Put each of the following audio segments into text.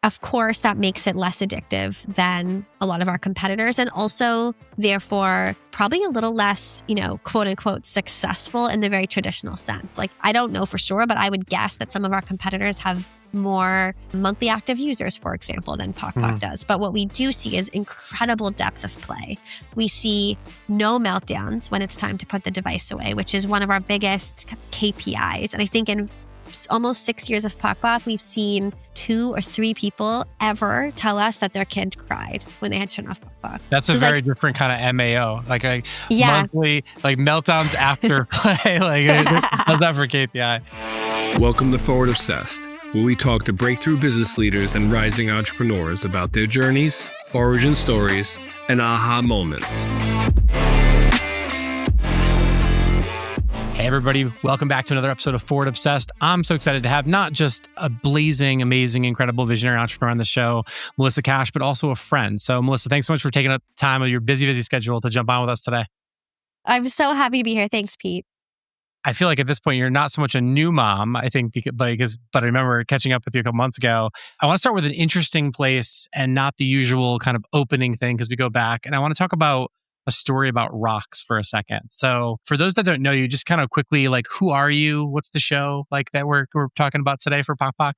Of course, that makes it less addictive than a lot of our competitors, and also, therefore, probably a little less, quote unquote, successful in the very traditional sense. Like, I don't know for sure, but I would guess that some of our competitors have more monthly active users, for example, than Pok Pok does. But what we do see is incredible depth of play. We see no meltdowns when it's time to put the device away, which is one of our biggest KPIs. And I think in almost 6 years of Pok Pok, we've seen 2 or 3 people ever tell us that their kid cried when they had to turn off Pok Pok. That's a very different kind of MAO, like a Yeah. monthly, like meltdowns after play. Like, how's that for KPI? Welcome to Forward Obsessed, where we talk to breakthrough business leaders and rising entrepreneurs about their journeys, origin stories, and aha moments. Hey everybody, welcome back to another episode of Forward Obsessed. I'm so excited to have not just a blazing, amazing, incredible visionary entrepreneur on the show, Melissa Cash, but also a friend. So Melissa, thanks so much for taking up time of your busy schedule to jump on with us today. I'm so happy to be here. Thanks, Pete. I feel like at this point, you're not so much a new mom, I think, but I remember catching up with you a couple months ago. I want to start with an interesting place and not the usual kind of opening thing because we go back. And I want to talk about a story about rocks for a second. So for those that don't know you, just kind of quickly, like, who are you? What's the show like that we're talking about today for Pok Pok?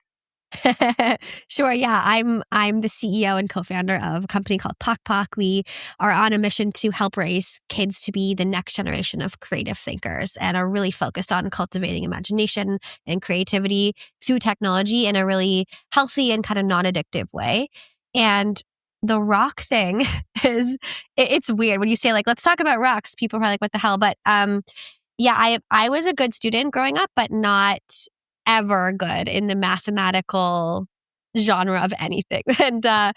Sure. Yeah. I'm the CEO and co-founder of a company called Pok Pok. We are on a mission to help raise kids to be the next generation of creative thinkers and are really focused on cultivating imagination and creativity through technology in a really healthy and kind of non-addictive way. And the rock thing it's weird when you say, like, let's talk about rocks. People are probably like, what the hell? But yeah, I was a good student growing up, but not ever good in the mathematical genre of anything. And I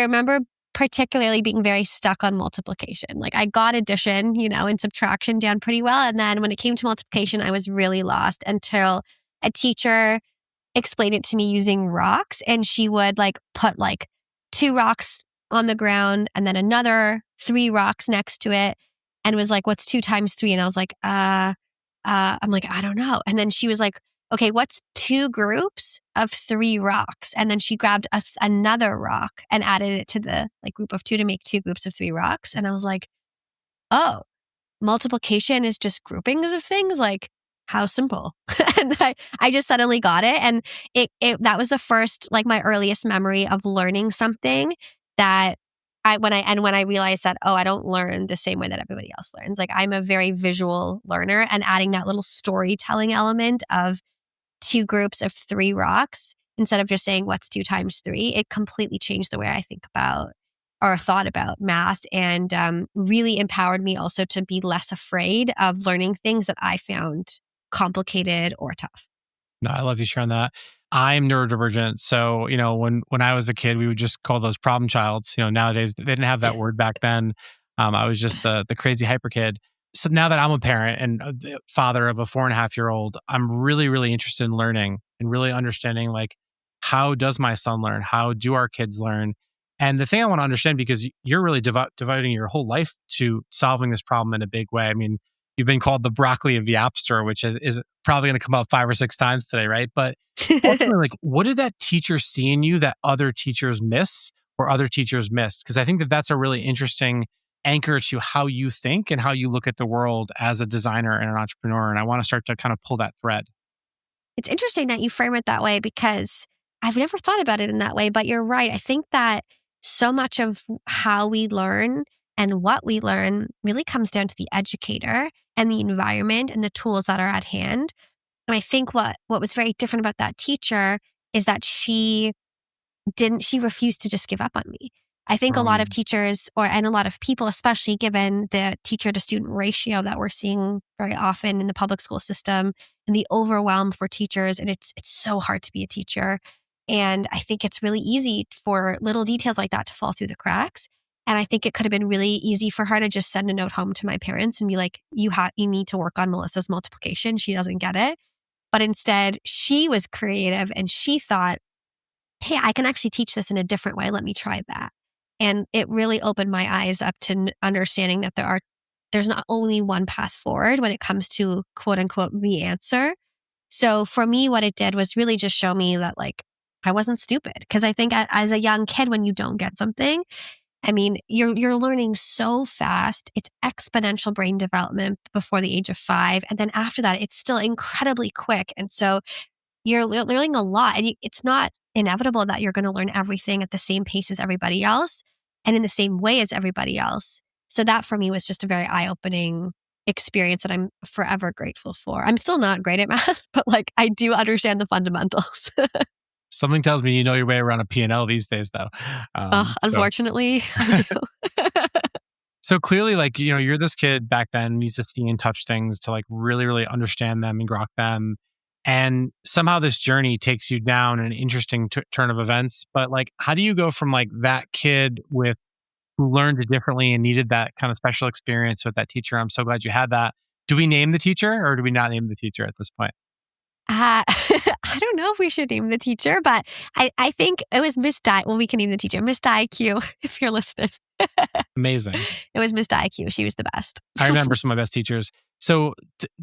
remember particularly being very stuck on multiplication. Like, I got addition, and subtraction down pretty well. And then when it came to multiplication, I was really lost until a teacher explained it to me using rocks. And she would put 2 rocks on the ground and then another 3 rocks next to it. And was like, what's 2 times 3? And I was like, I'm like, I don't know. And then she was like, okay, what's 2 groups of 3 rocks? And then she grabbed another rock and added it to the group of 2 to make 2 groups of 3 rocks. And I was like, oh, multiplication is just groupings of things? Like, how simple. And I just suddenly got it. And that was the first, my earliest memory of learning something that when I realized that, I don't learn the same way that everybody else learns. Like, I'm a very visual learner, and adding that little storytelling element of 2 groups of 3 rocks instead of just saying what's 2 times 3, it completely changed the way I think about or thought about math, and really empowered me also to be less afraid of learning things that I found complicated or tough. No, I love you sharing that. I'm neurodivergent. So, when I was a kid, we would just call those problem childs. Nowadays, they didn't have that word back then. I was just the crazy hyper kid. So now that I'm a parent and the father of a 4.5-year-old, I'm really, really interested in learning and really understanding, how does my son learn? How do our kids learn? And the thing I want to understand, because you're really devoting your whole life to solving this problem in a big way. I mean, you've been called the broccoli of the App Store, which is probably going to come up 5 or 6 times today, right? But ultimately, what did that teacher see in you that other teachers miss or other teachers missed? Because I think that that's a really interesting anchor to how you think and how you look at the world as a designer and an entrepreneur. And I want to start to kind of pull that thread. It's interesting that you frame it that way, because I've never thought about it in that way, but you're right. I think that so much of how we learn and what we learn really comes down to the educator and the environment and the tools that are at hand. And I think what was very different about that teacher is that she refused to just give up on me. I think a lot of teachers and a lot of people, especially given the teacher to student ratio that we're seeing very often in the public school system and the overwhelm for teachers, and it's so hard to be a teacher. And I think it's really easy for little details like that to fall through the cracks. And I think it could have been really easy for her to just send a note home to my parents and be like, you need to work on Melissa's multiplication. She doesn't get it. But instead, she was creative and she thought, hey, I can actually teach this in a different way. Let me try that. And it really opened my eyes up to understanding that there's not only one path forward when it comes to quote unquote the answer. So for me, what it did was really just show me that I wasn't stupid. Because I think as a young kid, when you don't get something, I mean, you're learning so fast. It's exponential brain development before the age of 5. And then after that, it's still incredibly quick. And so you're learning a lot. And it's not inevitable that you're going to learn everything at the same pace as everybody else and in the same way as everybody else. So that for me was just a very eye-opening experience that I'm forever grateful for. I'm still not great at math, but like I do understand the fundamentals. Something tells me you know your way around a P&L these days, though. So Unfortunately, I do. So clearly, like, you're this kid back then needs to see and touch things to like really, really understand them and grok them. And somehow this journey takes you down an interesting turn of events. But like, how do you go from like that kid with who learned it differently and needed that kind of special experience with that teacher? I'm so glad you had that. Do we name the teacher or do we not name the teacher at this point? I don't know if we should name the teacher, but I think it was Miss Di. Well, we can name the teacher, Miss IQ, if you're listening. Amazing. It was Miss IQ. She was the best. I remember some of my best teachers. So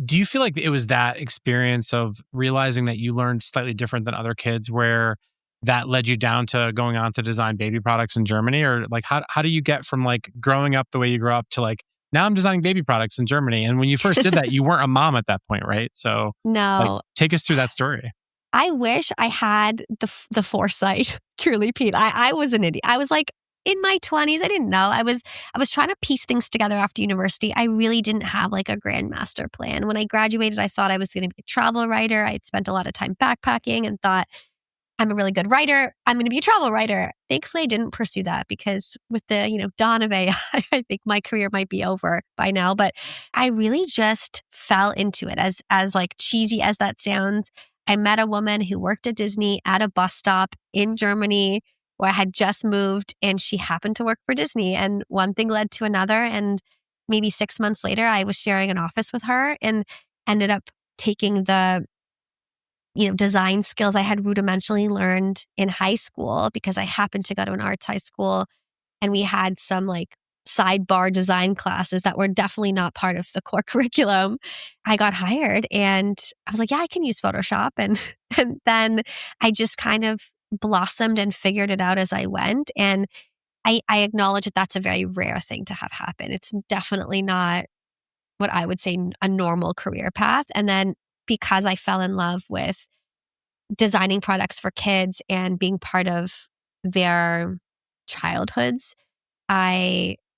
do you feel like it was that experience of realizing that you learned slightly different than other kids where that led you down to going on to design baby products in Germany? Or like, how do you get from like growing up the way you grew up to like, now I'm designing baby products in Germany? And when you first did that, you weren't a mom at that point, right? So like, No, take us through that story. I wish I had the foresight. Truly, Pete. I was an idiot. I was like in my 20s. I didn't know. I was trying to piece things together after university. I really didn't have like a grand master plan. When I graduated, I thought I was going to be a travel writer. I had spent a lot of time backpacking and thought, I'm a really good writer. I'm going to be a travel writer. Thankfully, I didn't pursue that because with the, dawn of AI, I think my career might be over by now. But I really just fell into it as like cheesy as that sounds. I met a woman who worked at Disney at a bus stop in Germany where I had just moved and she happened to work for Disney. And one thing led to another. And maybe 6 months later, I was sharing an office with her and ended up taking the design skills I had rudimentarily learned in high school because I happened to go to an arts high school and we had some like sidebar design classes that were definitely not part of the core curriculum. I got hired and I was like, yeah, I can use Photoshop. And then I just kind of blossomed and figured it out as I went. And I acknowledge that that's a very rare thing to have happen. It's definitely not what I would say a normal career path. And then because I fell in love with designing products for kids and being part of their childhoods,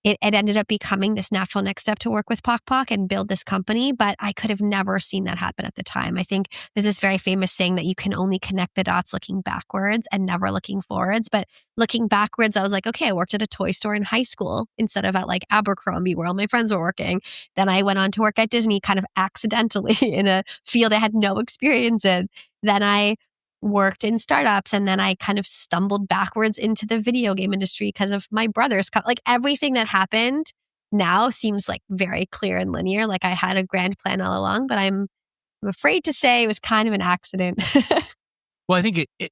it ended up becoming this natural next step to work with Pok Pok and build this company, but I could have never seen that happen at the time. I think there's this very famous saying that you can only connect the dots looking backwards and never looking forwards. But looking backwards, I was like, okay, I worked at a toy store in high school instead of at like Abercrombie where all my friends were working. Then I went on to work at Disney kind of accidentally in a field I had no experience in. Then I worked in startups and then I kind of stumbled backwards into the video game industry because of my brother's like everything that happened now seems like very clear and linear, like I had a grand plan all along, but I'm afraid to say it was kind of an accident. Well, I think it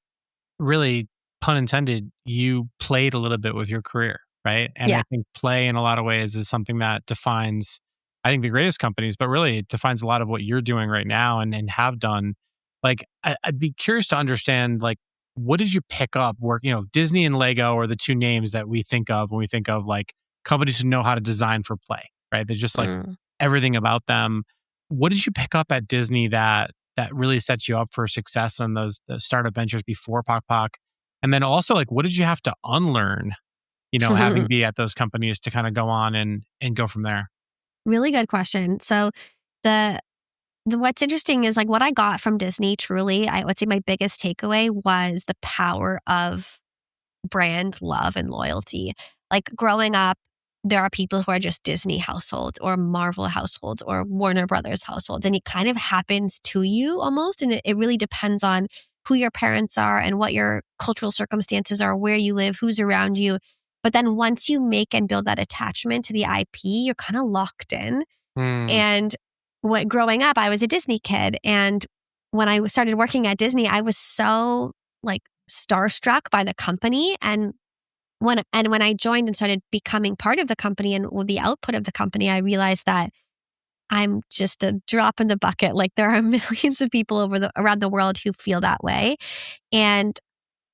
really, pun intended, you played a little bit with your career, right? And Yeah. I think play in a lot of ways is something that defines, I think, the greatest companies, but really it defines a lot of what you're doing right now and have done. Like, I'd be curious to understand, like, what did you pick up work? Disney and Lego are the two names that we think of when we think of like companies who know how to design for play, right? They're just like Mm. everything about them. What did you pick up at Disney that really sets you up for success on the startup ventures before Pok Pok? And then also, like, what did you have to unlearn, having be at those companies to kind of go on and go from there? Really good question. So the what's interesting is like what I got from Disney truly, I would say my biggest takeaway was the power of brand love and loyalty. Like growing up, there are people who are just Disney households or Marvel households or Warner Brothers households, and it kind of happens to you almost. And it really depends on who your parents are and what your cultural circumstances are, where you live, who's around you. But then once you make and build that attachment to the IP, you're kind of locked in. Hmm. And growing up, I was a Disney kid. And when I started working at Disney, I was so like starstruck by the company. And when I joined and started becoming part of the company and the output of the company, I realized that I'm just a drop in the bucket. Like there are millions of people around the world who feel that way. And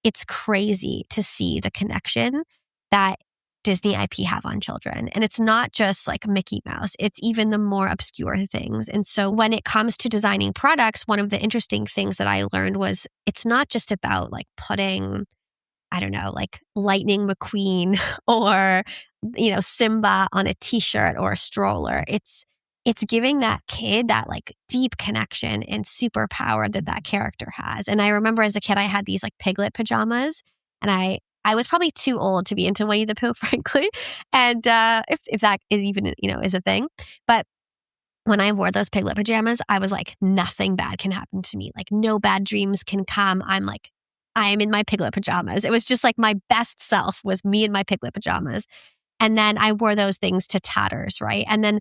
it's crazy to see the connection that Disney IP have on children. And it's not just like Mickey Mouse, it's even the more obscure things. And so when it comes to designing products, one of the interesting things that I learned was it's not just about like putting, I don't know, like Lightning McQueen or, Simba on a t-shirt or a stroller. It's giving that kid that like deep connection and superpower that character has. And I remember as a kid, I had these like Piglet pajamas, and I was probably too old to be into Winnie the Pooh, frankly. And if that is even, is a thing. But when I wore those Piglet pajamas, I was like, nothing bad can happen to me. Like no bad dreams can come. I am in my Piglet pajamas. It was just like my best self was me in my Piglet pajamas. And then I wore those things to tatters, right? And then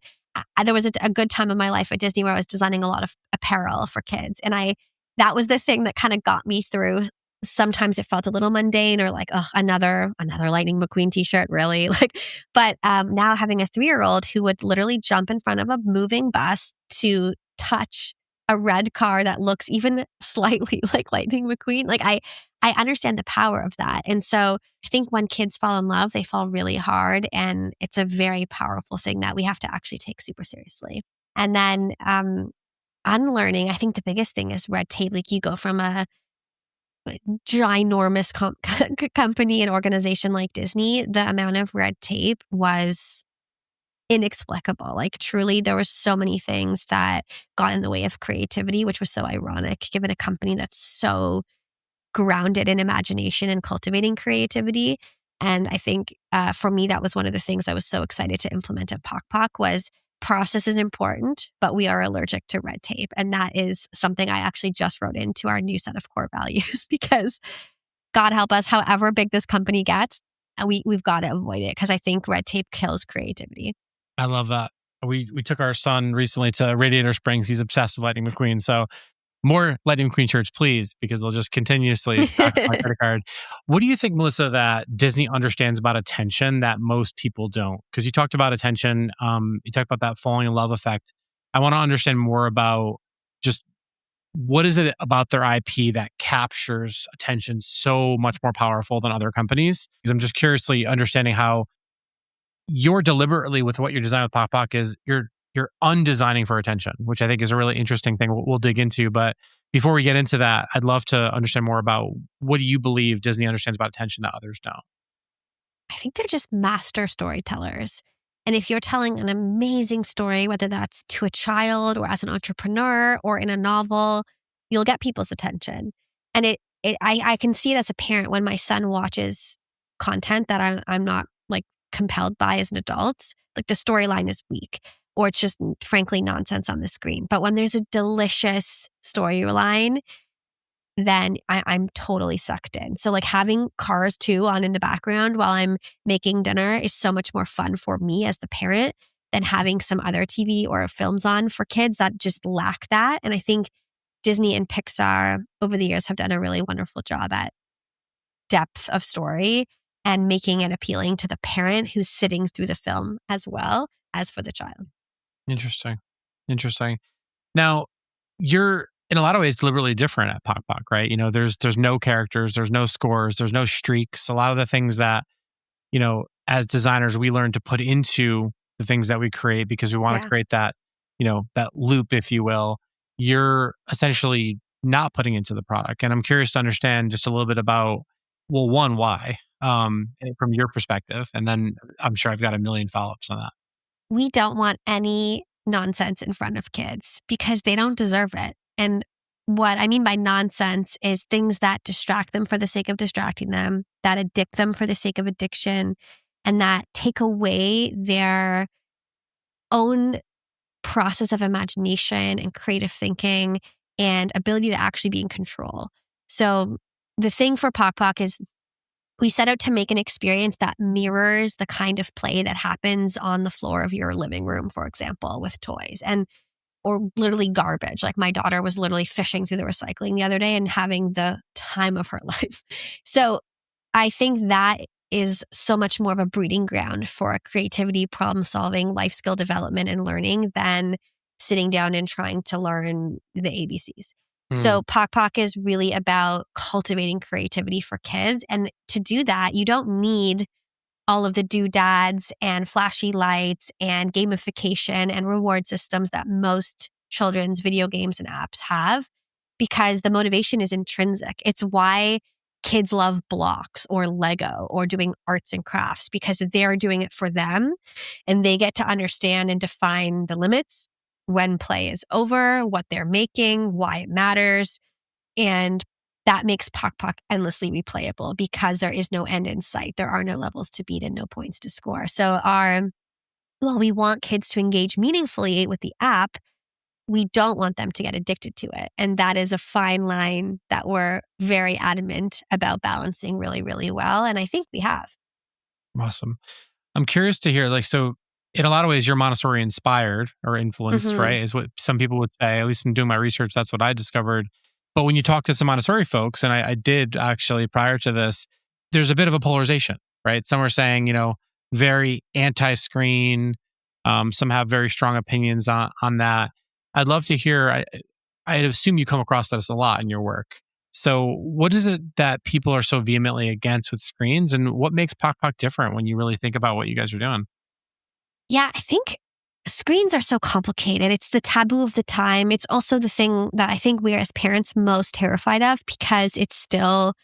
there was a good time in my life at Disney where I was designing a lot of apparel for kids. And that was the thing that kind of got me through. Sometimes it felt a little mundane or like, oh, another Lightning McQueen t-shirt, really? But now having a 3-year-old who would literally jump in front of a moving bus to touch a red car that looks even slightly like Lightning McQueen, like I understand the power of that. And so I think when kids fall in love, they fall really hard. And it's a very powerful thing that we have to actually take super seriously. And then unlearning, I think the biggest thing is red tape. Like you go from a ginormous company and organization like Disney, the amount of red tape was inexplicable. Like truly, there were so many things that got in the way of creativity, which was so ironic given a company that's so grounded in imagination and cultivating creativity. And I think for me, that was one of the things I was so excited to implement at Pok Pok was process is important, but we are allergic to red tape. And that is something I actually just wrote into our new set of core values because God help us, however big this company gets, we've got to avoid it because I think red tape kills creativity. I love that. We took our son recently to Radiator Springs. He's obsessed with Lightning McQueen. So more Lightning McQueen shirts, please, because they'll just continuously back my credit card. What do you think, Melissa, that Disney understands about attention that most people don't? Because you talked about attention. You talked about that falling in love effect. I want to understand more about just what is it about their IP that captures attention so much more powerful than other companies? Because I'm just curiously understanding how you're deliberately with what you're designing with Pok Pok is you're undesigning for attention, which I think is a really interesting thing we'll dig into. But before we get into that, I'd love to understand more about what do you believe Disney understands about attention that others don't? I think they're just master storytellers. And if you're telling an amazing story, whether that's to a child or as an entrepreneur or in a novel, you'll get people's attention. And I can see it as a parent when my son watches content that I'm not like compelled by as an adult. Like the storyline is weak or it's just frankly nonsense on the screen. But when there's a delicious storyline, then I'm totally sucked in. So like having Cars 2 on in the background while I'm making dinner is so much more fun for me as the parent than having some other TV or films on for kids that just lack that. And I think Disney and Pixar over the years have done a really wonderful job at depth of story and making it appealing to the parent who's sitting through the film as well as for the child. Interesting. Now, you're in a lot of ways deliberately different at Pok Pok, right? There's no characters, there's no scores, there's no streaks. A lot of the things that, as designers, we learn to put into the things that we create because we want to create that, that loop, if you will. You're essentially not putting into the product. And I'm curious to understand just a little bit about, well, one, why, from your perspective. And then I'm sure I've got a million follow-ups on that. We don't want any nonsense in front of kids because they don't deserve it. And what I mean by nonsense is things that distract them for the sake of distracting them, that addict them for the sake of addiction, and that take away their own process of imagination and creative thinking and ability to actually be in control. So the thing for Pok Pok is we set out to make an experience that mirrors the kind of play that happens on the floor of your living room, for example, with toys or literally garbage. Like my daughter was literally fishing through the recycling the other day and having the time of her life. So I think that is so much more of a breeding ground for creativity, problem solving, life skill development, and learning than sitting down and trying to learn the ABCs. So Pok Pok is really about cultivating creativity for kids. And to do that, you don't need all of the doodads and flashy lights and gamification and reward systems that most children's video games and apps have, because the motivation is intrinsic. It's why kids love blocks or Lego or doing arts and crafts, because they're doing it for them and they get to understand and define the limits, when play is over, what they're making, why it matters. And that makes Pok Pok endlessly replayable because there is no end in sight. There are no levels to beat and no points to score. So while we want kids to engage meaningfully with the app, we don't want them to get addicted to it. And that is a fine line that we're very adamant about balancing really, really well. And I think we have. Awesome. I'm curious to hear, so in a lot of ways, you're Montessori inspired or influenced, right? Is what some people would say. At least in doing my research, that's what I discovered. But when you talk to some Montessori folks, and I did actually prior to this, there's a bit of a polarization, right? Some are saying, very anti-screen. Some have very strong opinions on that. I'd love to hear, I assume you come across this a lot in your work. So what is it that people are so vehemently against with screens, and what makes Pok Pok different when you really think about what you guys are doing? Yeah, I think screens are so complicated. It's the taboo of the time. It's also the thing that I think we're as parents most terrified of, because it's still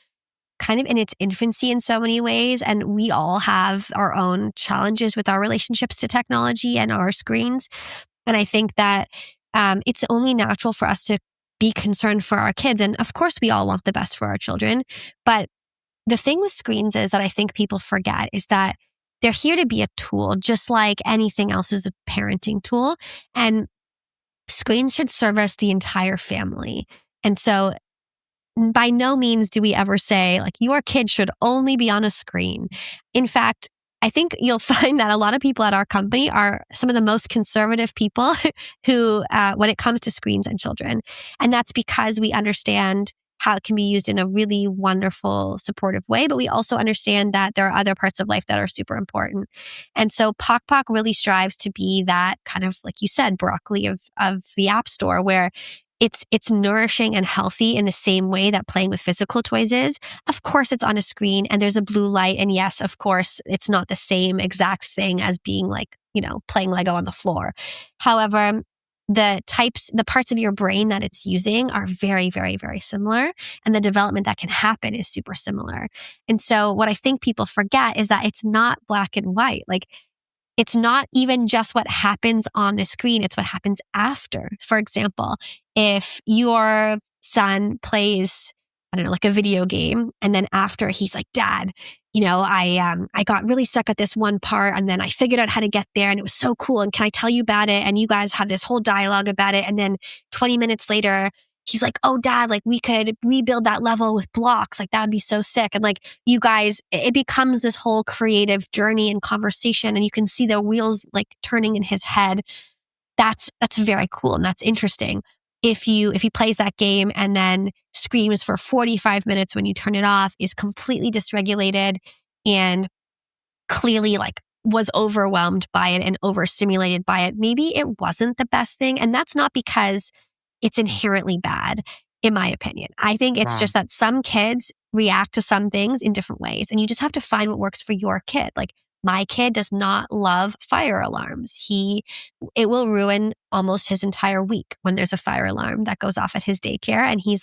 kind of in its infancy in so many ways. And we all have our own challenges with our relationships to technology and our screens. And I think that it's only natural for us to be concerned for our kids. And of course, we all want the best for our children. But the thing with screens is that I think people forget is that they're here to be a tool, just like anything else is a parenting tool. And screens should service the entire family. And so by no means do we ever say, your kid should only be on a screen. In fact, I think you'll find that a lot of people at our company are some of the most conservative people who, when it comes to screens and children. And that's because we understand how it can be used in a really wonderful, supportive way. But we also understand that there are other parts of life that are super important. And so Pok Pok really strives to be that kind of, like you said, broccoli of the App Store, where it's nourishing and healthy in the same way that playing with physical toys is. Of course, it's on a screen and there's a blue light. And yes, of course, it's not the same exact thing as being playing Lego on the floor. However, the parts of your brain that it's using are very, very, very similar. And the development that can happen is super similar. And so what I think people forget is that it's not black and white. It's not even just what happens on the screen, it's what happens after. For example, if your son plays, a video game, and then after he's like, Dad, I got really stuck at this one part and then I figured out how to get there and it was so cool. And can I tell you about it? And you guys have this whole dialogue about it. And then 20 minutes later, he's like, oh, Dad, we could rebuild that level with blocks. That would be so sick. And you guys, it becomes this whole creative journey and conversation. And you can see the wheels turning in his head. That's very cool. And that's interesting. If he plays that game and then screams for 45 minutes when you turn it off, is completely dysregulated and clearly was overwhelmed by it and overstimulated by it, maybe it wasn't the best thing. And that's not because it's inherently bad, in my opinion. I think it's just that some kids react to some things in different ways, and you just have to find what works for your kid. My kid does not love fire alarms. It will ruin almost his entire week when there's a fire alarm that goes off at his daycare, and he's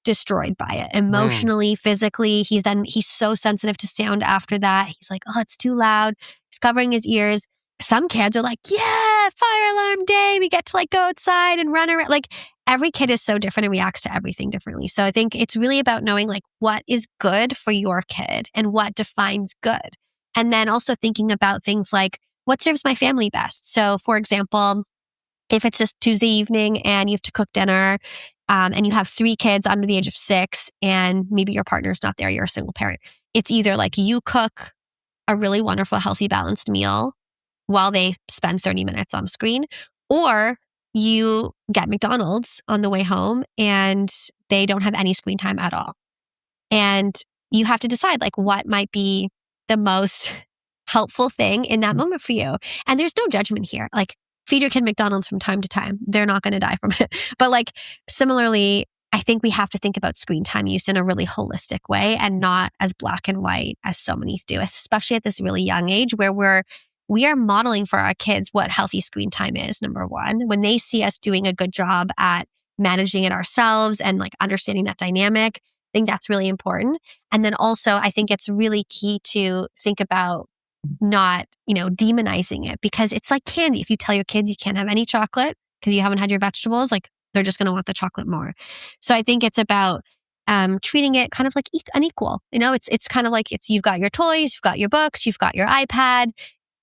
destroyed by it emotionally, physically. He's so sensitive to sound after that. He's oh, it's too loud. He's covering his ears. Some kids are yeah, fire alarm day. We get to go outside and run around. Every kid is so different and reacts to everything differently. So I think it's really about knowing what is good for your kid and what defines good. And then also thinking about things what serves my family best. So for example, if it's just Tuesday evening and you have to cook dinner, and you have 3 kids under the age of 6 and maybe your partner's not there, you're a single parent. It's either you cook a really wonderful, healthy, balanced meal while they spend 30 minutes on a screen, or you get McDonald's on the way home and they don't have any screen time at all. And you have to decide what might be the most helpful thing in that moment for you. And there's no judgment here. Feed your kid McDonald's from time to time. They're not going to die from it. But similarly, I think we have to think about screen time use in a really holistic way and not as black and white as so many do, especially at this really young age where we are modeling for our kids what healthy screen time is, number one. When they see us doing a good job at managing it ourselves and like understanding that dynamic, I think that's really important. And then also, I think it's really key to think about not, demonizing it because it's like candy. If you tell your kids you can't have any chocolate because you haven't had your vegetables, like they're just going to want the chocolate more. So I think it's about treating it kind of like unequal. It's kind of like you've got your toys, you've got your books, you've got your iPad.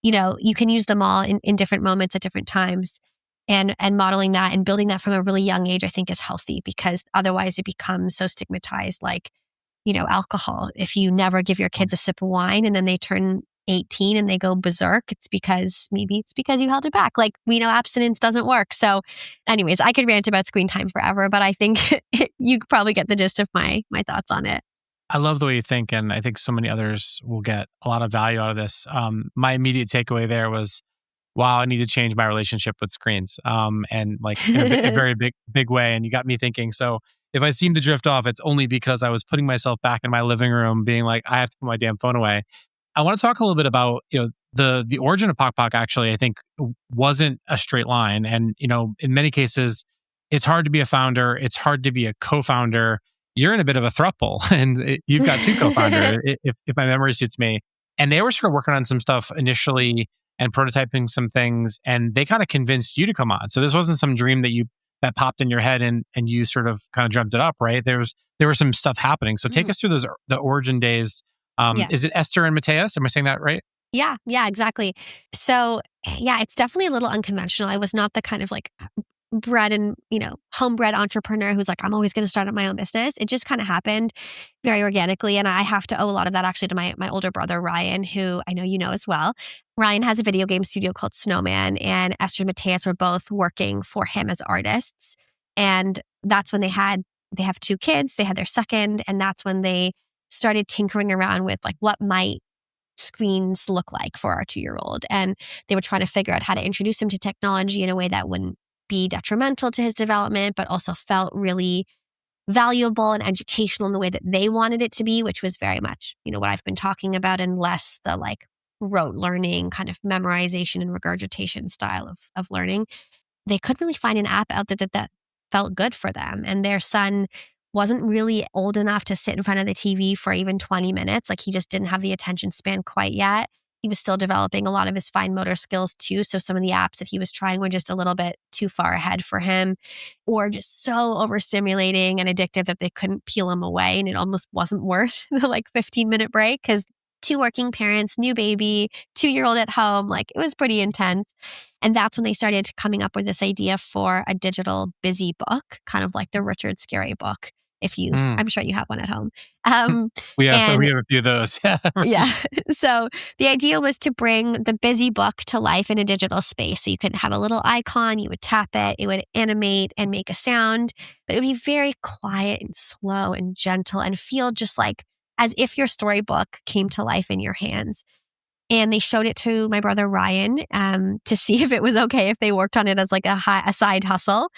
You can use them all in different moments at different times. And modeling that and building that from a really young age, I think is healthy because otherwise it becomes so stigmatized like, alcohol. If you never give your kids a sip of wine and then they turn 18 and they go berserk, it's because you held it back. Like we know abstinence doesn't work. So anyways, I could rant about screen time forever, but I think you probably get the gist of my thoughts on it. I love the way you think, and I think so many others will get a lot of value out of this. My immediate takeaway there was, wow, I need to change my relationship with screens, and like in a very big way. And you got me thinking. So if I seem to drift off, it's only because I was putting myself back in my living room, being like, I have to put my damn phone away. I want to talk a little bit about the origin of Pok Pok. Actually, I think wasn't a straight line, and in many cases, it's hard to be a founder. It's hard to be a co-founder. You're in a bit of a throuple, and you've got two co-founders, if my memory suits me. And they were sort of working on some stuff initially and prototyping some things, and they kind of convinced you to come on. So this wasn't some dream that popped in your head and you sort of kind of dreamt it up, right? There was some stuff happening. So take us through the origin days. Yeah. Is it Esther and Mateus? Am I saying that right? Yeah, exactly. So yeah, it's definitely a little unconventional. I was not the kind of like bred and, homebred entrepreneur who's like, I'm always going to start up my own business. It just kind of happened very organically. And I have to owe a lot of that actually to my older brother, Ryan, who I know you know as well. Ryan has a video game studio called Snowman, and Esther and Mateus were both working for him as artists. And that's when they have two kids. They had their second, and that's when they started tinkering around with like what might screens look like for our 2-year-old. And they were trying to figure out how to introduce him to technology in a way that wouldn't be detrimental to his development, but also felt really valuable and educational in the way that they wanted it to be, which was very much, what I've been talking about, and less the like rote learning kind of memorization and regurgitation style of learning. They couldn't really find an app out there that felt good for them. And their son wasn't really old enough to sit in front of the TV for even 20 minutes. Like he just didn't have the attention span quite yet. He was still developing a lot of his fine motor skills too. So some of the apps that he was trying were just a little bit too far ahead for him, or just so overstimulating and addictive that they couldn't peel him away. And it almost wasn't worth the like 15-minute break because 2 working parents, new baby, 2-year-old at home, like it was pretty intense. And that's when they started coming up with this idea for a digital busy book, kind of like the Richard Scarry book. I'm sure you have one at home. We have a few of those. Yeah. So the idea was to bring the busy book to life in a digital space. So you could have a little icon, you would tap it, it would animate and make a sound, but it would be very quiet and slow and gentle and feel just like as if your storybook came to life in your hands. And they showed it to my brother Ryan to see if it was okay if they worked on it as like a side hustle.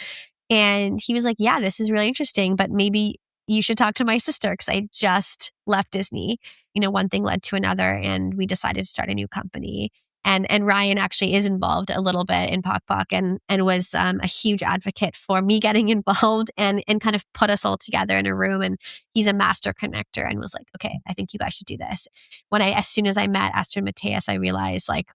And he was like, yeah, this is really interesting, but maybe you should talk to my sister because I just left Disney. One thing led to another, and we decided to start a new company. And Ryan actually is involved a little bit in Pok Pok and was a huge advocate for me getting involved and kind of put us all together in a room. And he's a master connector and was like, okay, I think you guys should do this. As soon as I met Esther and Mateus, I realized like,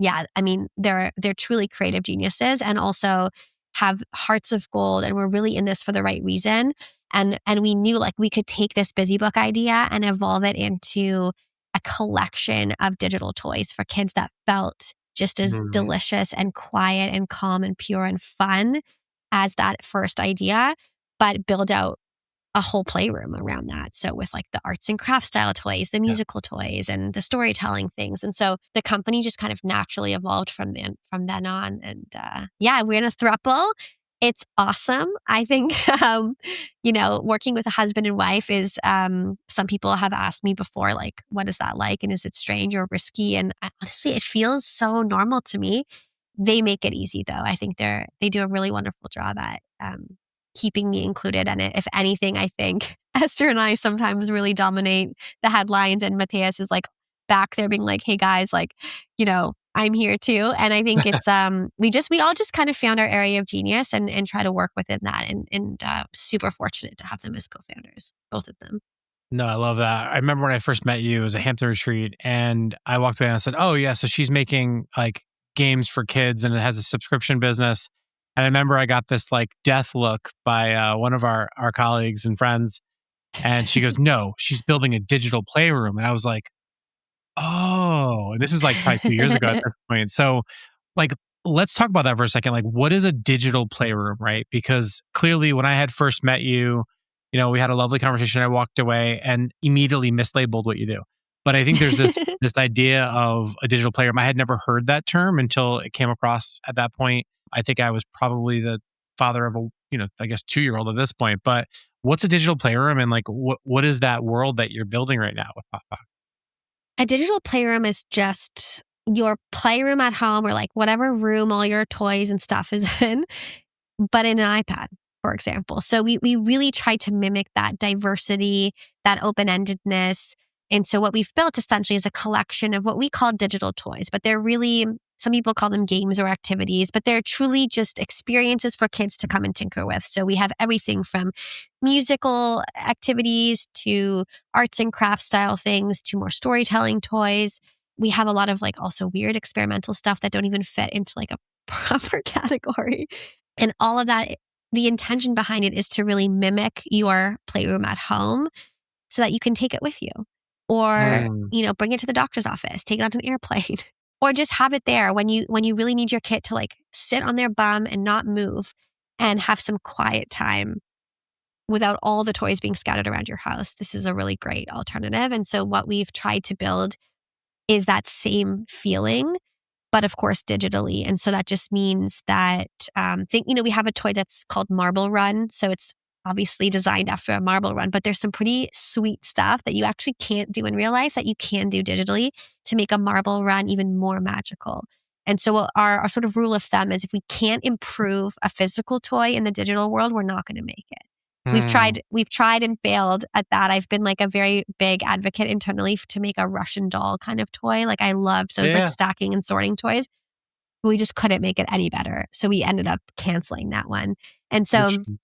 yeah, I mean, they're truly creative geniuses and also have hearts of gold, and we're really in this for the right reason. And we knew like we could take this busy book idea and evolve it into a collection of digital toys for kids that felt just as delicious and quiet and calm and pure and fun as that first idea, but build out a whole playroom around that. So with like the arts and crafts style toys, the musical toys, and the storytelling things. And so the company just kind of naturally evolved from then on. And yeah, we're in a throuple. It's awesome. I think, working with a husband and wife is, some people have asked me before, like, what is that like? And is it strange or risky? And honestly, it feels so normal to me. They make it easy though. I think they do a really wonderful job at keeping me included. And if anything, I think Esther and I sometimes really dominate the headlines, and Matthias is like back there being like, hey guys, like, I'm here too. And I think it's we all just kind of found our area of genius and try to work within that, and super fortunate to have them as co-founders, both of them. No, I love that. I remember when I first met you, it was a Hampton retreat, and I walked away and I said, "Oh yeah, so she's making like games for kids, and it has a subscription business." And I remember I got this like death look by one of our colleagues and friends, and she goes, "No, she's building a digital playroom," and I was like, "Oh," and this is like probably 2 years ago at this point. So, like, let's talk about that for a second. Like, what is a digital playroom, right? Because clearly, when I had first met you, we had a lovely conversation. I walked away and immediately mislabeled what you do. But I think there's this idea of a digital playroom. I had never heard that term until it came across at that point. I think I was probably the father of I guess 2-year-old at this point. But what's a digital playroom, and like what is that world that you're building right now with Pok Pok? A digital playroom is just your playroom at home, or like whatever room all your toys and stuff is in, but in an iPad, for example. So we really try to mimic that diversity, that open-endedness. And so what we've built essentially is a collection of what we call digital toys, but they're really, some people call them games or activities, but they're truly just experiences for kids to come and tinker with. So we have everything from musical activities to arts and crafts style things to more storytelling toys. We have a lot of like also weird experimental stuff that don't even fit into like a proper category. And all of that, the intention behind it is to really mimic your playroom at home so that you can take it with you, or, Mm. bring it to the doctor's office, take it on an airplane, or just have it there when you really need your kid to like sit on their bum and not move and have some quiet time without all the toys being scattered around your house. This is a really great alternative. And so what we've tried to build is that same feeling, but of course digitally. And so that just means that we have a toy that's called Marble Run. So it's obviously designed after a marble run, but there's some pretty sweet stuff that you actually can't do in real life that you can do digitally to make a marble run even more magical. And so our sort of rule of thumb is if we can't improve a physical toy in the digital world, we're not going to make it. Mm. We've tried and failed at that. I've been like a very big advocate internally to make a Russian doll kind of toy. Like I loved those like Yeah. stacking and sorting toys. But we just couldn't make it any better. So we ended up canceling that one. And so Interesting.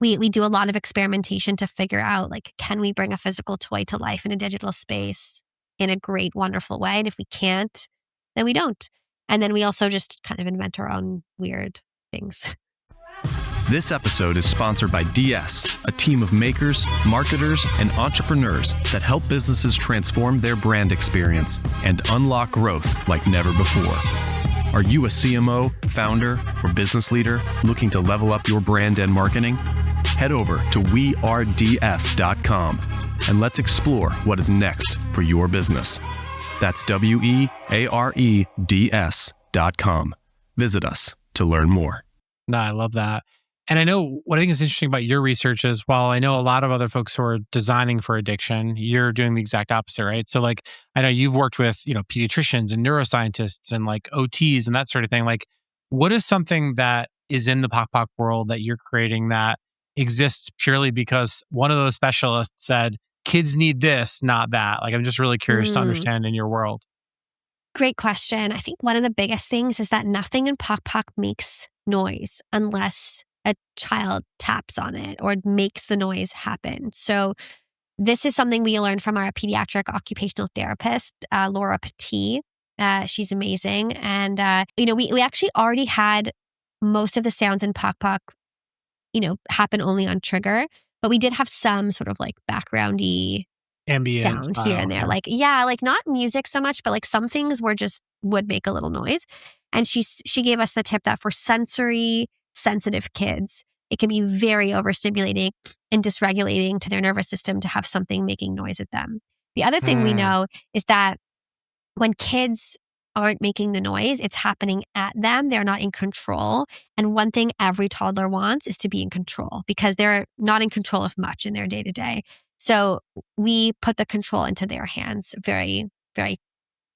we do a lot of experimentation to figure out like, can we bring a physical toy to life in a digital space in a great, wonderful way? And if we can't, then we don't. And then we also just kind of invent our own weird things. This episode is sponsored by DS, a team of makers, marketers, and entrepreneurs that help businesses transform their brand experience and unlock growth like never before. Are you a CMO, founder, or business leader looking to level up your brand and marketing? Head over to weareds.com and let's explore what is next for your business. That's weareds.com. Visit us to learn more. No, I love that. And I know what I think is interesting about your research is while I know a lot of other folks who are designing for addiction, you're doing the exact opposite, right? So like, I know you've worked with, pediatricians and neuroscientists and like OTs and that sort of thing. Like, what is something that is in the Pok Pok world that you're creating that exists purely because one of those specialists said, kids need this, not that? Like, I'm just really curious to understand in your world. Great question. I think one of the biggest things is that nothing in Pok Pok makes noise unless a child taps on it or makes the noise happen. So this is something we learned from our pediatric occupational therapist, Laura Petit. She's amazing. And, we actually already had most of the sounds in Pok Pok, happen only on trigger, but we did have some sort of like backgroundy Ambient sound here style. and there. Yeah. Like, like not music so much, but like some things would make a little noise. And she gave us the tip that for sensory sensitive kids, it can be very overstimulating and dysregulating to their nervous system to have something making noise at them. The other thing we know is that when kids aren't making the noise, it's happening at them. They're not in control. And one thing every toddler wants is to be in control because they're not in control of much in their day to day. So we put the control into their hands very, very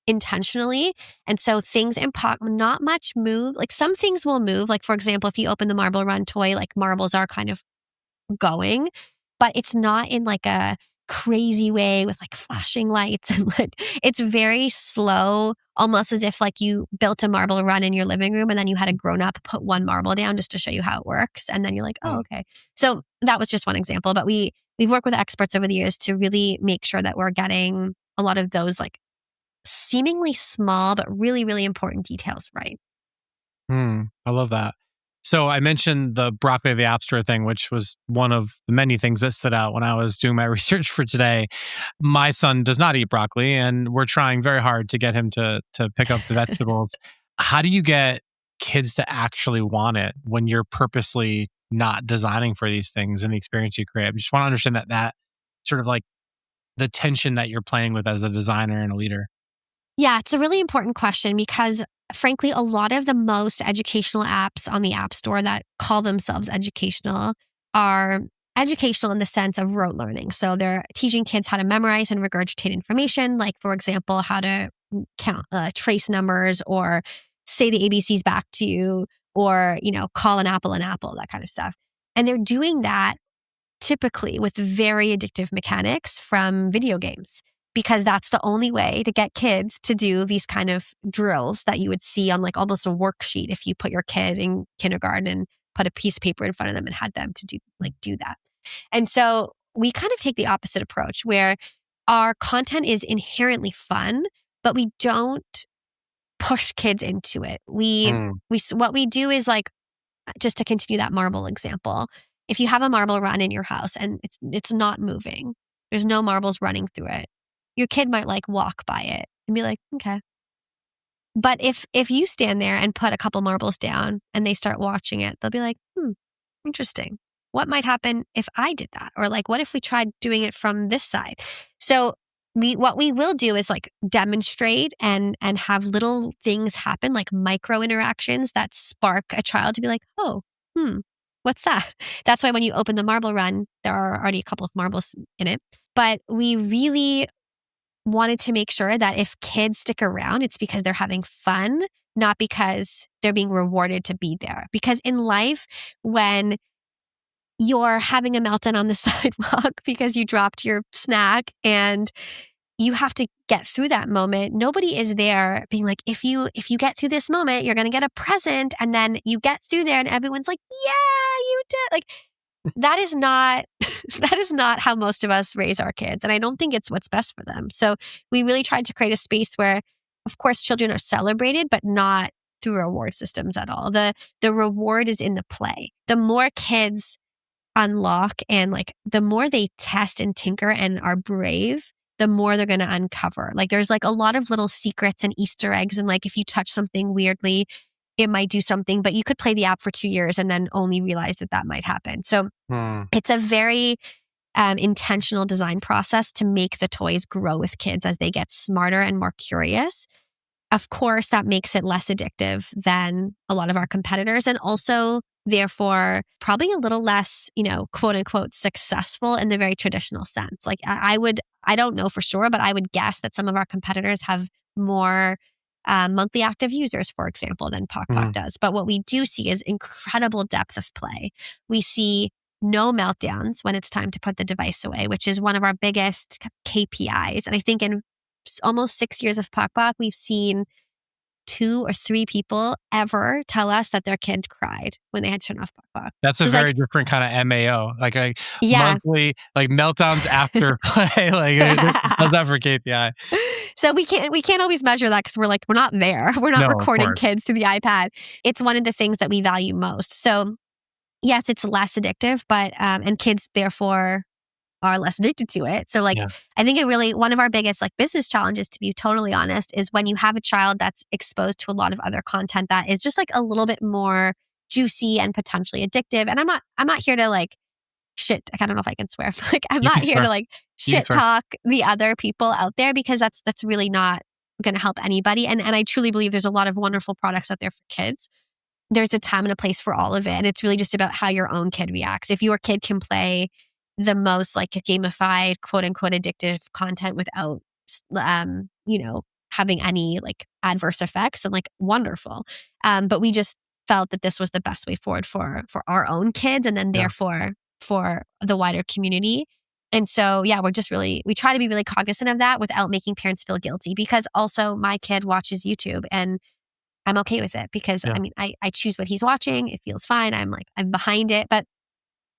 intentionally. And so things in Pok, not much move. Like some things will move. Like for example, if you open the Marble Run toy, like marbles are kind of going, but it's not in like a crazy way with like flashing lights and like it's very slow, almost as if like you built a marble run in your living room and then you had a grown up put one marble down just to show you how it works, and then you're like, oh, okay. So that was just one example, but we've worked with experts over the years to really make sure that we're getting a lot of those like seemingly small but really, really important details right. I love that. So I mentioned the broccoli of the App Store thing, which was one of the many things that stood out when I was doing my research for today. My son does not eat broccoli, and we're trying very hard to get him to pick up the vegetables. How do you get kids to actually want it when you're purposely not designing for these things and the experience you create? I just want to understand that sort of like the tension that you're playing with as a designer and a leader. Yeah, it's a really important question because, frankly, a lot of the most educational apps on the App Store that call themselves educational are educational in the sense of rote learning. So they're teaching kids how to memorize and regurgitate information, like, for example, how to count, trace numbers, or say the ABCs back to you, or, call an apple, that kind of stuff. And they're doing that typically with very addictive mechanics from video games, because that's the only way to get kids to do these kind of drills that you would see on like almost a worksheet if you put your kid in kindergarten and put a piece of paper in front of them and had them to do that. And so we kind of take the opposite approach where our content is inherently fun, but we don't push kids into it. What we do is like, just to continue that marble example, if you have a marble run in your house and it's not moving, there's no marbles running through it, your kid might like walk by it and be like, okay. But if you stand there and put a couple marbles down and they start watching it, they'll be like, interesting. What might happen if I did that? Or like, what if we tried doing it from this side? So what we will do is like demonstrate and have little things happen, like micro interactions that spark a child to be like, oh, what's that? That's why when you open the marble run, there are already a couple of marbles in it. But we really wanted to make sure that if kids stick around, it's because they're having fun, not because they're being rewarded to be there. Because in life, when you're having a meltdown on the sidewalk because you dropped your snack and you have to get through that moment, nobody is there being like, if you get through this moment, you're going to get a present. And then you get through there and everyone's like, yeah, you did. Like, that is not how most of us raise our kids. And I don't think it's what's best for them. So we really tried to create a space where, of course, children are celebrated, but not through reward systems at all. The reward is in the play. The more kids unlock and like the more they test and tinker and are brave, the more they're going to uncover. Like there's like a lot of little secrets and Easter eggs. And like if you touch something weirdly, it might do something, but you could play the app for 2 years and then only realize that might happen. So it's a very intentional design process to make the toys grow with kids as they get smarter and more curious. Of course, that makes it less addictive than a lot of our competitors, and also therefore probably a little less, quote unquote, successful in the very traditional sense. Like I don't know for sure, but I would guess that some of our competitors have more monthly active users, for example, than Pok Pok does. But what we do see is incredible depth of play. We see no meltdowns when it's time to put the device away, which is one of our biggest KPIs. And I think in almost 6 years of Pok Pok, we've seen 2 or 3 people ever tell us that their kid cried when they had to turn off Pok Pok. That's a very different kind of MAO, like a Yeah. monthly, like meltdowns after play. Like how's that for KPI? So we can't always measure that because we're not there. We're not No, of recording course. kids through the iPad. It's one of the things that we value most. So yes, it's less addictive, but and kids therefore are less addicted to it. So Yeah. I think one of our biggest business challenges, to be totally honest, is when you have a child that's exposed to a lot of other content that is just a little bit more juicy and potentially addictive. And I'm not here to shit. I don't know if I can swear. I'm You not can here swear. to shit swear. talk the other people out there, because that's really not going to help anybody. And I truly believe there's a lot of wonderful products out there for kids. There's a time and a place for all of it. And it's really just about how your own kid reacts. If your kid can play the most gamified, quote unquote, addictive content without, having any adverse effects, then wonderful. But we just felt that this was the best way forward for our own kids. And then therefore for the wider community. And so, yeah, we try to be really cognizant of that without making parents feel guilty, because also my kid watches YouTube and I'm okay with it because Yeah. I mean, I choose what he's watching. It feels fine. I'm behind it. But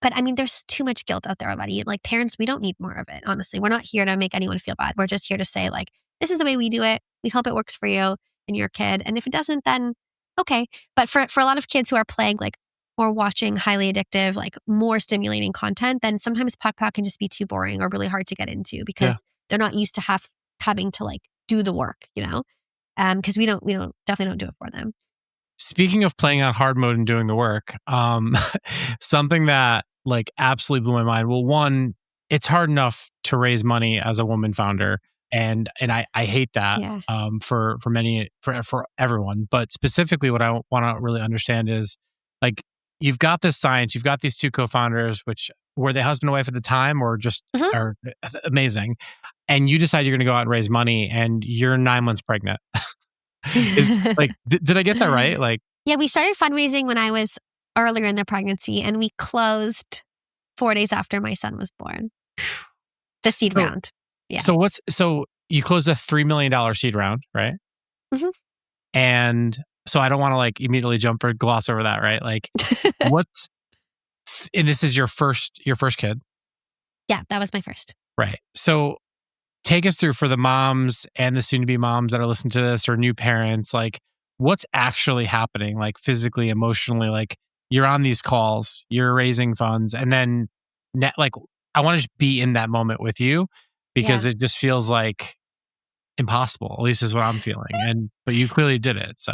I mean, there's too much guilt out there already. Like parents, we don't need more of it. Honestly, we're not here to make anyone feel bad. We're just here to say like, this is the way we do it. We hope it works for you and your kid. And if it doesn't, then okay. But for a lot of kids who are playing like or watching highly addictive, like more stimulating content, then sometimes Pok Pok can just be too boring or really hard to get into because Yeah. they're not used to having to like do the work, you know? Because we definitely don't do it for them. Speaking of playing on hard mode and doing the work, something that like absolutely blew my mind. Well, one, it's hard enough to raise money as a woman founder, and I hate that Yeah. for everyone. But specifically, what I want to really understand is like you've got this science, you've got these two co-founders, which were they husband and wife at the time, or just Mhm. are amazing, and you decide you're going to go out and raise money, and you're 9 months pregnant. Is like, did I get that right? Like, Yeah, we started fundraising when I was earlier in the pregnancy, and we closed 4 days after my son was born. The seed so, round. Yeah. so you closed a $3 million seed round, right? Mhm. And so I don't want to like immediately jump or gloss over that, right? Like, what's and this is your first kid, Yeah, that was my first. right? So take us through for the moms and the soon to be moms that are listening to this or new parents, like what's actually happening, like physically, emotionally, like you're on these calls, you're raising funds, and then like I want to just be in that moment with you because Yeah. it just feels like impossible, at least is what I'm feeling. But you clearly did it. So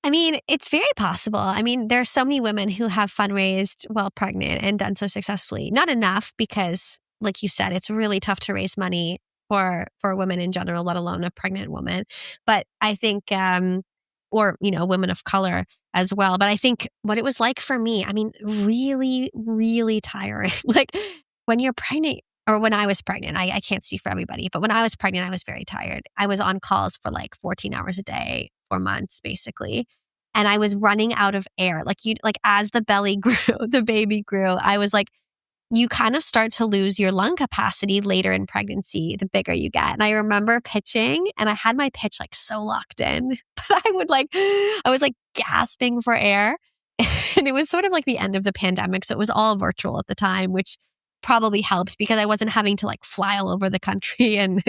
I mean, it's very possible. I mean, there are so many women who have fundraised while pregnant and done so successfully. Not enough because, like you said, it's really tough to raise money for women in general, let alone a pregnant woman. But I think, or women of color as well. But I think what it was like for me, I mean, really, really tiring. Like when you're pregnant. Or when I was pregnant, I can't speak for everybody, but when I was pregnant, I was very tired. I was on calls for like 14 hours a day for months, basically. And I was running out of air. Like as the belly grew, the baby grew, I was like, you kind of start to lose your lung capacity later in pregnancy, the bigger you get. And I remember pitching and I had my pitch like so locked in, but I was like gasping for air. And it was sort of like the end of the pandemic. So it was all virtual at the time, which probably helped because I wasn't having to like fly all over the country and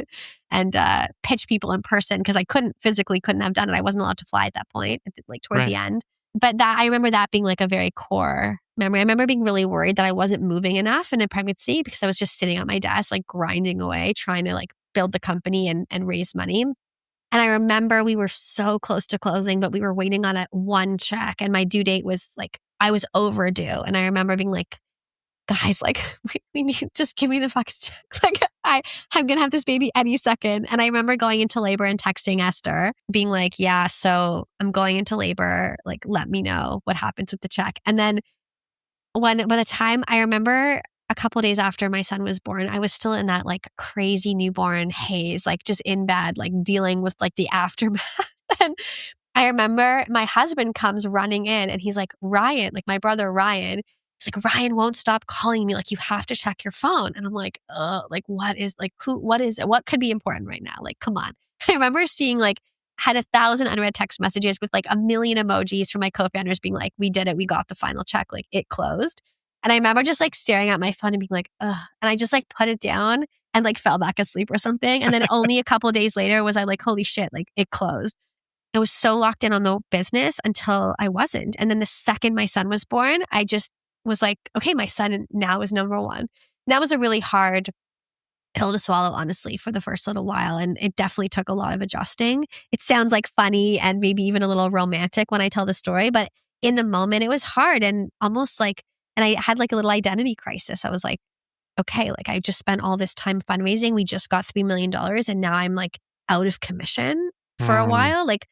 pitch people in person because I couldn't have done it. I wasn't allowed to fly at that point, like toward right. the end. But that I remember that being like a very core memory. I remember being really worried that I wasn't moving enough in a pregnancy because I was just sitting at my desk, like grinding away, trying to like build the company and raise money. And I remember we were so close to closing, but we were waiting on one check and my due date was like, I was overdue. And I remember being like, guys, like we need, just give me the fucking check. Like I'm going to have this baby any second. And I remember going into labor and texting Esther being like, yeah, so I'm going into labor. Like, let me know what happens with the check. And then by the time I remember a couple days after my son was born, I was still in that like crazy newborn haze, like just in bed, like dealing with like the aftermath. And I remember my husband comes running in and he's like, Ryan, like my brother Ryan, he's like, Ryan won't stop calling me. Like, you have to check your phone. And I'm like, like, what is it? What could be important right now? Like, come on. I remember seeing like, had 1,000 unread text messages with like 1,000,000 emojis from my co-founders being like, we did it. We got the final check. Like it closed. And I remember just like staring at my phone and being like, ugh. And I just like put it down and like fell back asleep or something. And then only a couple days later was I like, holy shit, like it closed. I was so locked in on the business until I wasn't. And then the second my son was born, I just was like, okay, my son now is number one. And that was a really hard pill to swallow, honestly, for the first little while. And it definitely took a lot of adjusting. It sounds like funny and maybe even a little romantic when I tell the story, but in the moment it was hard and almost like, and I had like a little identity crisis. I was like, okay, like I just spent all this time fundraising. We just got $3 million and now I'm like out of commission for a while. Like,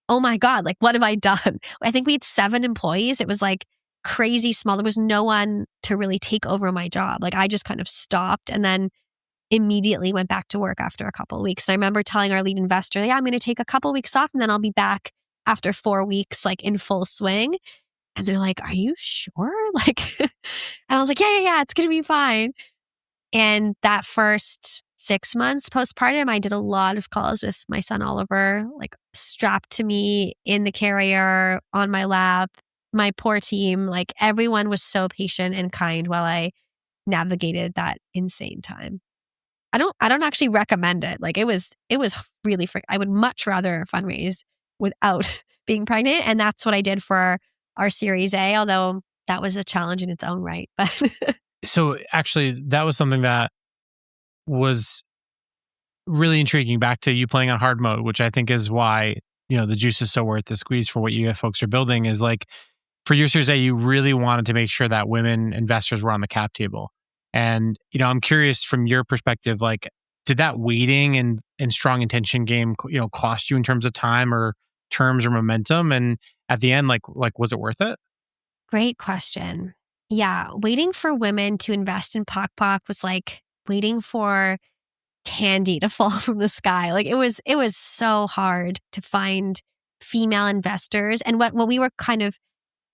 oh my God, like what have I done? I think we had 7 employees. It was like crazy small. There was no one to really take over my job. Like I just kind of stopped and then immediately went back to work after a couple of weeks. And I remember telling our lead investor, yeah, I'm going to take a couple of weeks off and then I'll be back after 4 weeks, like in full swing. And they're like, are you sure? Like, and I was like, yeah, it's going to be fine. And that first 6 months postpartum, I did a lot of calls with my son, Oliver, like strapped to me in the carrier on my lap, my poor team, like everyone was so patient and kind while I navigated that insane time. I don't actually recommend it. Like it was really, I would much rather fundraise without being pregnant. And that's what I did for our Series A, although that was a challenge in its own right. But So actually, that was something that was really intriguing, back to you playing on hard mode, which I think is why, the juice is so worth the squeeze for what you folks are building. Is like, for your Series A, you really wanted to make sure that women investors were on the cap table. And, I'm curious from your perspective, like, did that waiting and strong intention game, cost you in terms of time or terms or momentum? And at the end, like, was it worth it? great question. Yeah, waiting for women to invest in Pok Pok was like waiting for candy to fall from the sky. Like it was so hard to find female investors. And what we were kind of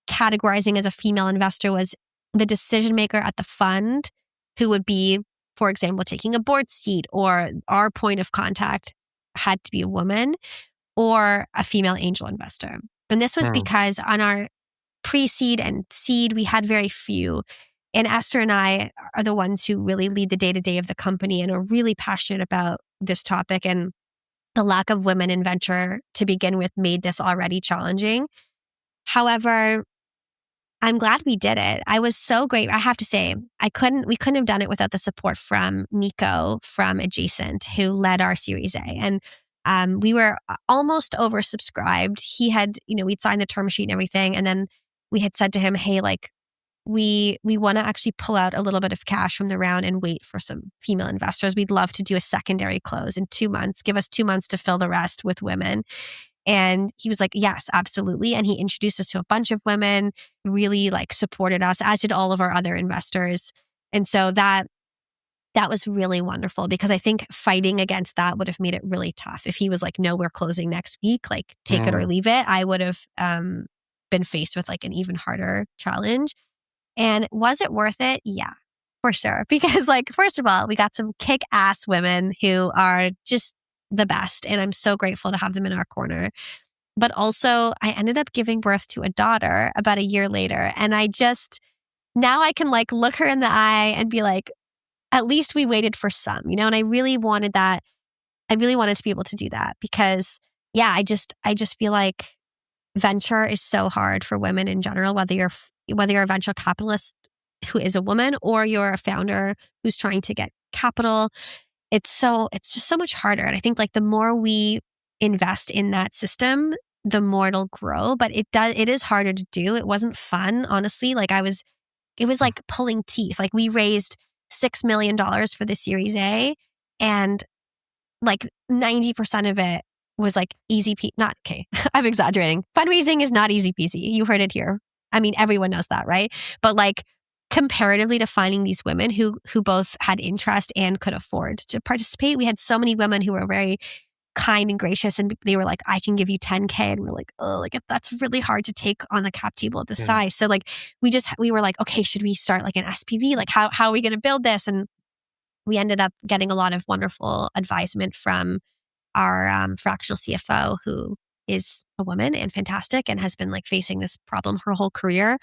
categorizing as a female investor was the decision maker at the fund who would be, for example, taking a board seat, or our point of contact had to be a woman or a female angel investor. And this was because on our pre-seed and seed, we had very few. And Esther and I are the ones who really lead the day-to-day of the company and are really passionate about this topic. And the lack of women in venture to begin with made this already challenging. However, I'm glad we did it. I was so great. I have to say, we couldn't have done it without the support from Nico from Adjacent, who led our Series A. And we were almost oversubscribed. He had, we'd signed the term sheet and everything. And then we had said to him, hey, like, we want to actually pull out a little bit of cash from the round and wait for some female investors. We'd love to do a secondary close in 2 months, give us 2 months to fill the rest with women. And he was like, yes, absolutely. And he introduced us to a bunch of women, really like supported us, as did all of our other investors. And so that was really wonderful, because I think fighting against that would have made it really tough. If he was like, no, we're closing next week, like take it or leave it, I would have been faced with like an even harder challenge. And was it worth it? Yeah, for sure. Because like, first of all, we got some kick-ass women who are just the best. And I'm so grateful to have them in our corner. But also, I ended up giving birth to a daughter about a year later. And now I can like look her in the eye and be like, at least we waited for some, and I really wanted that. I really wanted to be able to do that because, yeah, I just feel like venture is so hard for women in general, whether you're a venture capitalist who is a woman or you're a founder who's trying to get capital. It's just so much harder. And I think like the more we invest in that system, the more it'll grow. But it is harder to do. It wasn't fun, honestly. Like it was like pulling teeth. Like we raised $6 million for the Series A, and like 90% of it was like easy peasy. Not okay. I'm exaggerating. Fundraising is not easy peasy. You heard it here. I mean, everyone knows that, right? But like comparatively to finding these women who both had interest and could afford to participate, we had so many women who were very kind and gracious, and they were like, I can give you 10K. And we're like, oh, like that's really hard to take on the cap table at this size. So like we were like, okay, should we start like an SPV? Like how are we going to build this? And we ended up getting a lot of wonderful advisement from our fractional CFO, who is a woman and fantastic and has been like facing this problem her whole career.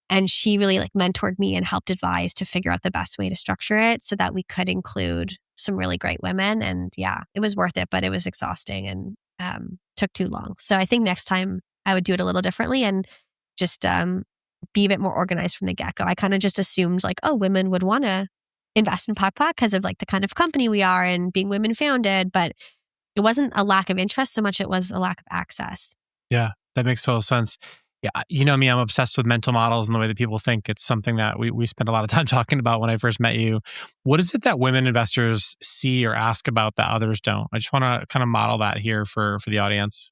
And she really like mentored me and helped advise to figure out the best way to structure it so that we could include some really great women. And yeah, it was worth it, but it was exhausting and took too long. So I think next time I would do it a little differently and just be a bit more organized from the get-go. I kind of just assumed like, oh, women would want to invest in Pok Pok because of like the kind of company we are and being women founded, but it wasn't a lack of interest so much, it was a lack of access. Yeah, that makes total sense. Yeah, you know me, I'm obsessed with mental models and the way that people think. It's something that we spent a lot of time talking about when I first met you. What is it that women investors see or ask about that others don't? I just want to kind of model that here for the audience.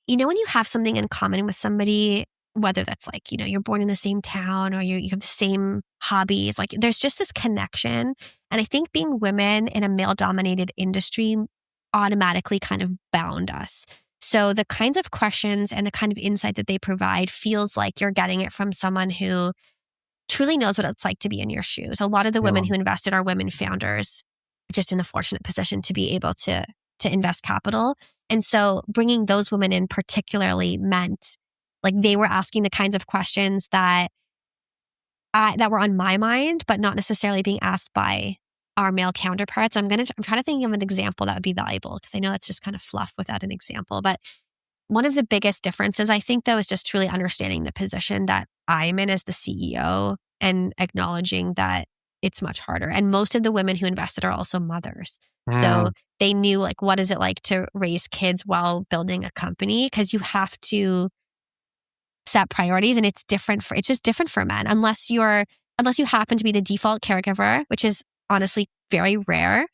When you have something in common with somebody, whether that's like, you're born in the same town or you have the same hobbies, like there's just this connection. And I think being women in a male-dominated industry automatically kind of bound us. So the kinds of questions and the kind of insight that they provide feels like you're getting it from someone who truly knows what it's like to be in your shoes. A lot of the women Yeah. who invested are women founders, just in the fortunate position to be able to invest capital. And so bringing those women in particularly meant like they were asking the kinds of questions that were on my mind, but not necessarily being asked by our male counterparts. I'm trying to think of an example that would be valuable because I know it's just kind of fluff without an example. But one of the biggest differences, I think, though, is just truly understanding the position that I'm in as the CEO and acknowledging that it's much harder. And most of the women who invested are also mothers. So they knew like, what is it like to raise kids while building a company? Because you have to set priorities and it's just different for men unless you happen to be the default caregiver, which is honestly very rare.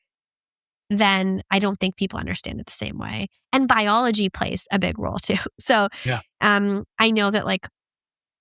Then I don't think people understand it the same way. And biology plays a big role too. So Yeah. I know that like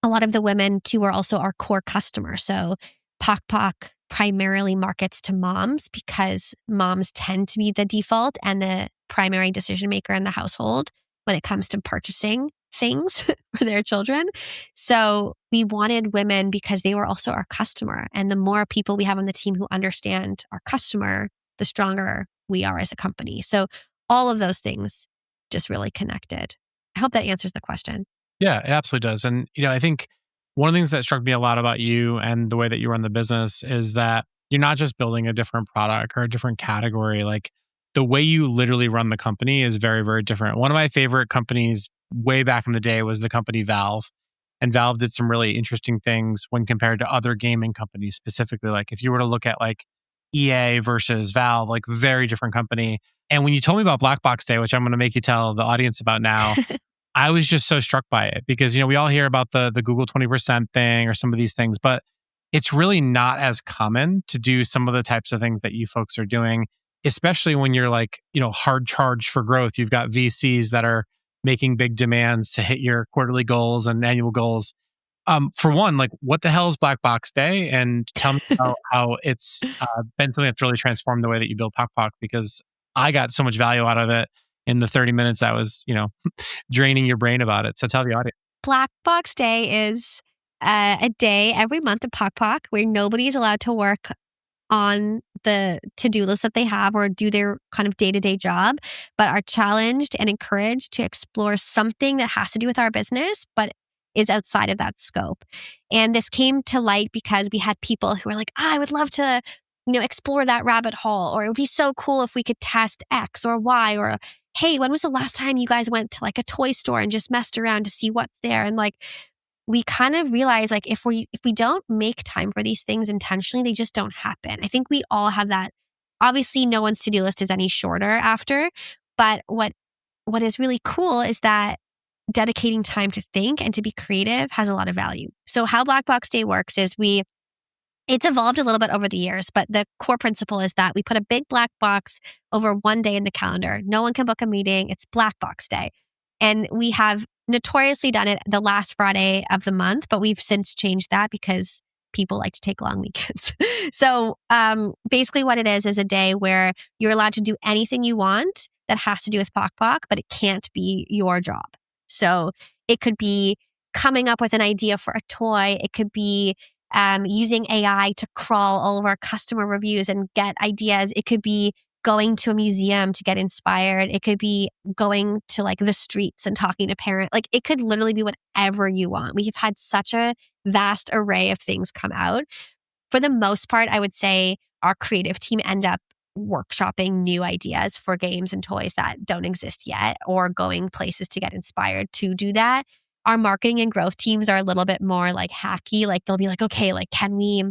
a lot of the women too are also our core customers. So Pok Pok primarily markets to moms because moms tend to be the default and the primary decision maker in the household when it comes to purchasing things for their children. So we wanted women because they were also our customer. And the more people we have on the team who understand our customer, the stronger we are as a company. So all of those things just really connected. I hope that answers the question. Yeah, it absolutely does. And, I think one of the things that struck me a lot about you and the way that you run the business is that you're not just building a different product or a different category. Like the way you literally run the company is very, very different. One of my favorite companies way back in the day was the company Valve. And Valve did some really interesting things when compared to other gaming companies, specifically. Like if you were to look at like EA versus Valve, like very different company. And when you told me about Black Box Day, which I'm going to make you tell the audience about now, I was just so struck by it because, we all hear about the Google 20% thing or some of these things, but it's really not as common to do some of the types of things that you folks are doing, especially when you're like, hard charged for growth. You've got VCs that are making big demands to hit your quarterly goals and annual goals. For one, like what the hell is Black Box Day? And tell me how it's been something that's really transformed the way that you build Pok Pok, because I got so much value out of it in the 30 minutes I was, draining your brain about it. So tell the audience. Black Box Day is a day every month at Pok Pok where nobody's allowed to work on the to-do list that they have or do their kind of day-to-day job, but are challenged and encouraged to explore something that has to do with our business, but is outside of that scope. And this came to light because we had people who were like, I would love to, explore that rabbit hole, or it would be so cool if we could test X or Y, or hey, when was the last time you guys went to like a toy store and just messed around to see what's there? And like, we kind of realize like if we don't make time for these things intentionally, they just don't happen. I think we all have that. Obviously, no one's to-do list is any shorter after, but what is really cool is that dedicating time to think and to be creative has a lot of value. So how Black Box Day works is it's evolved a little bit over the years, but the core principle is that we put a big black box over one day in the calendar. No one can book a meeting. It's Black Box Day. And we have notoriously done it the last Friday of the month, but we've since changed that because people like to take long weekends. So basically what it is a day where you're allowed to do anything you want that has to do with Pok Pok, but it can't be your job. So it could be coming up with an idea for a toy. It could be using AI to crawl all of our customer reviews and get ideas. It could be going to a museum to get inspired. It could be going to like the streets and talking to parents. Like it could literally be whatever you want. We've had such a vast array of things come out. For the most part, I would say our creative team end up workshopping new ideas for games and toys that don't exist yet, or going places to get inspired to do that. Our marketing and growth teams are a little bit more like hacky. Like they'll be like, okay, like can we,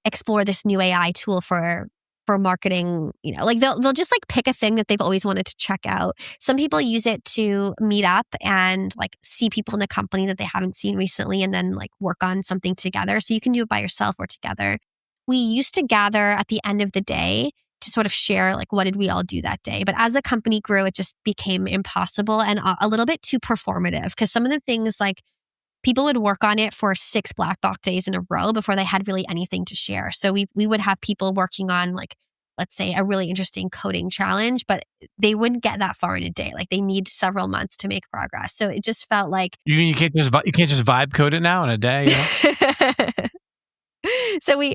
explore this new AI tool for marketing? Like they'll just like pick a thing that they've always wanted to check out. Some people use it to meet up and like see people in the company that they haven't seen recently, and then like work on something together. So you can do it by yourself or together. We used to gather at the end of the day to sort of share like what did we all do that day. But as the company grew, it just became impossible and a little bit too performative, because some of the things like people would work on it for 6 Black Box days in a row before they had really anything to share. So we would have people working on like let's say, a really interesting coding challenge, but they wouldn't get that far in a day. Like they need several months to make progress. So it just felt like You mean you can't just vibe code it now in a day? You know? so we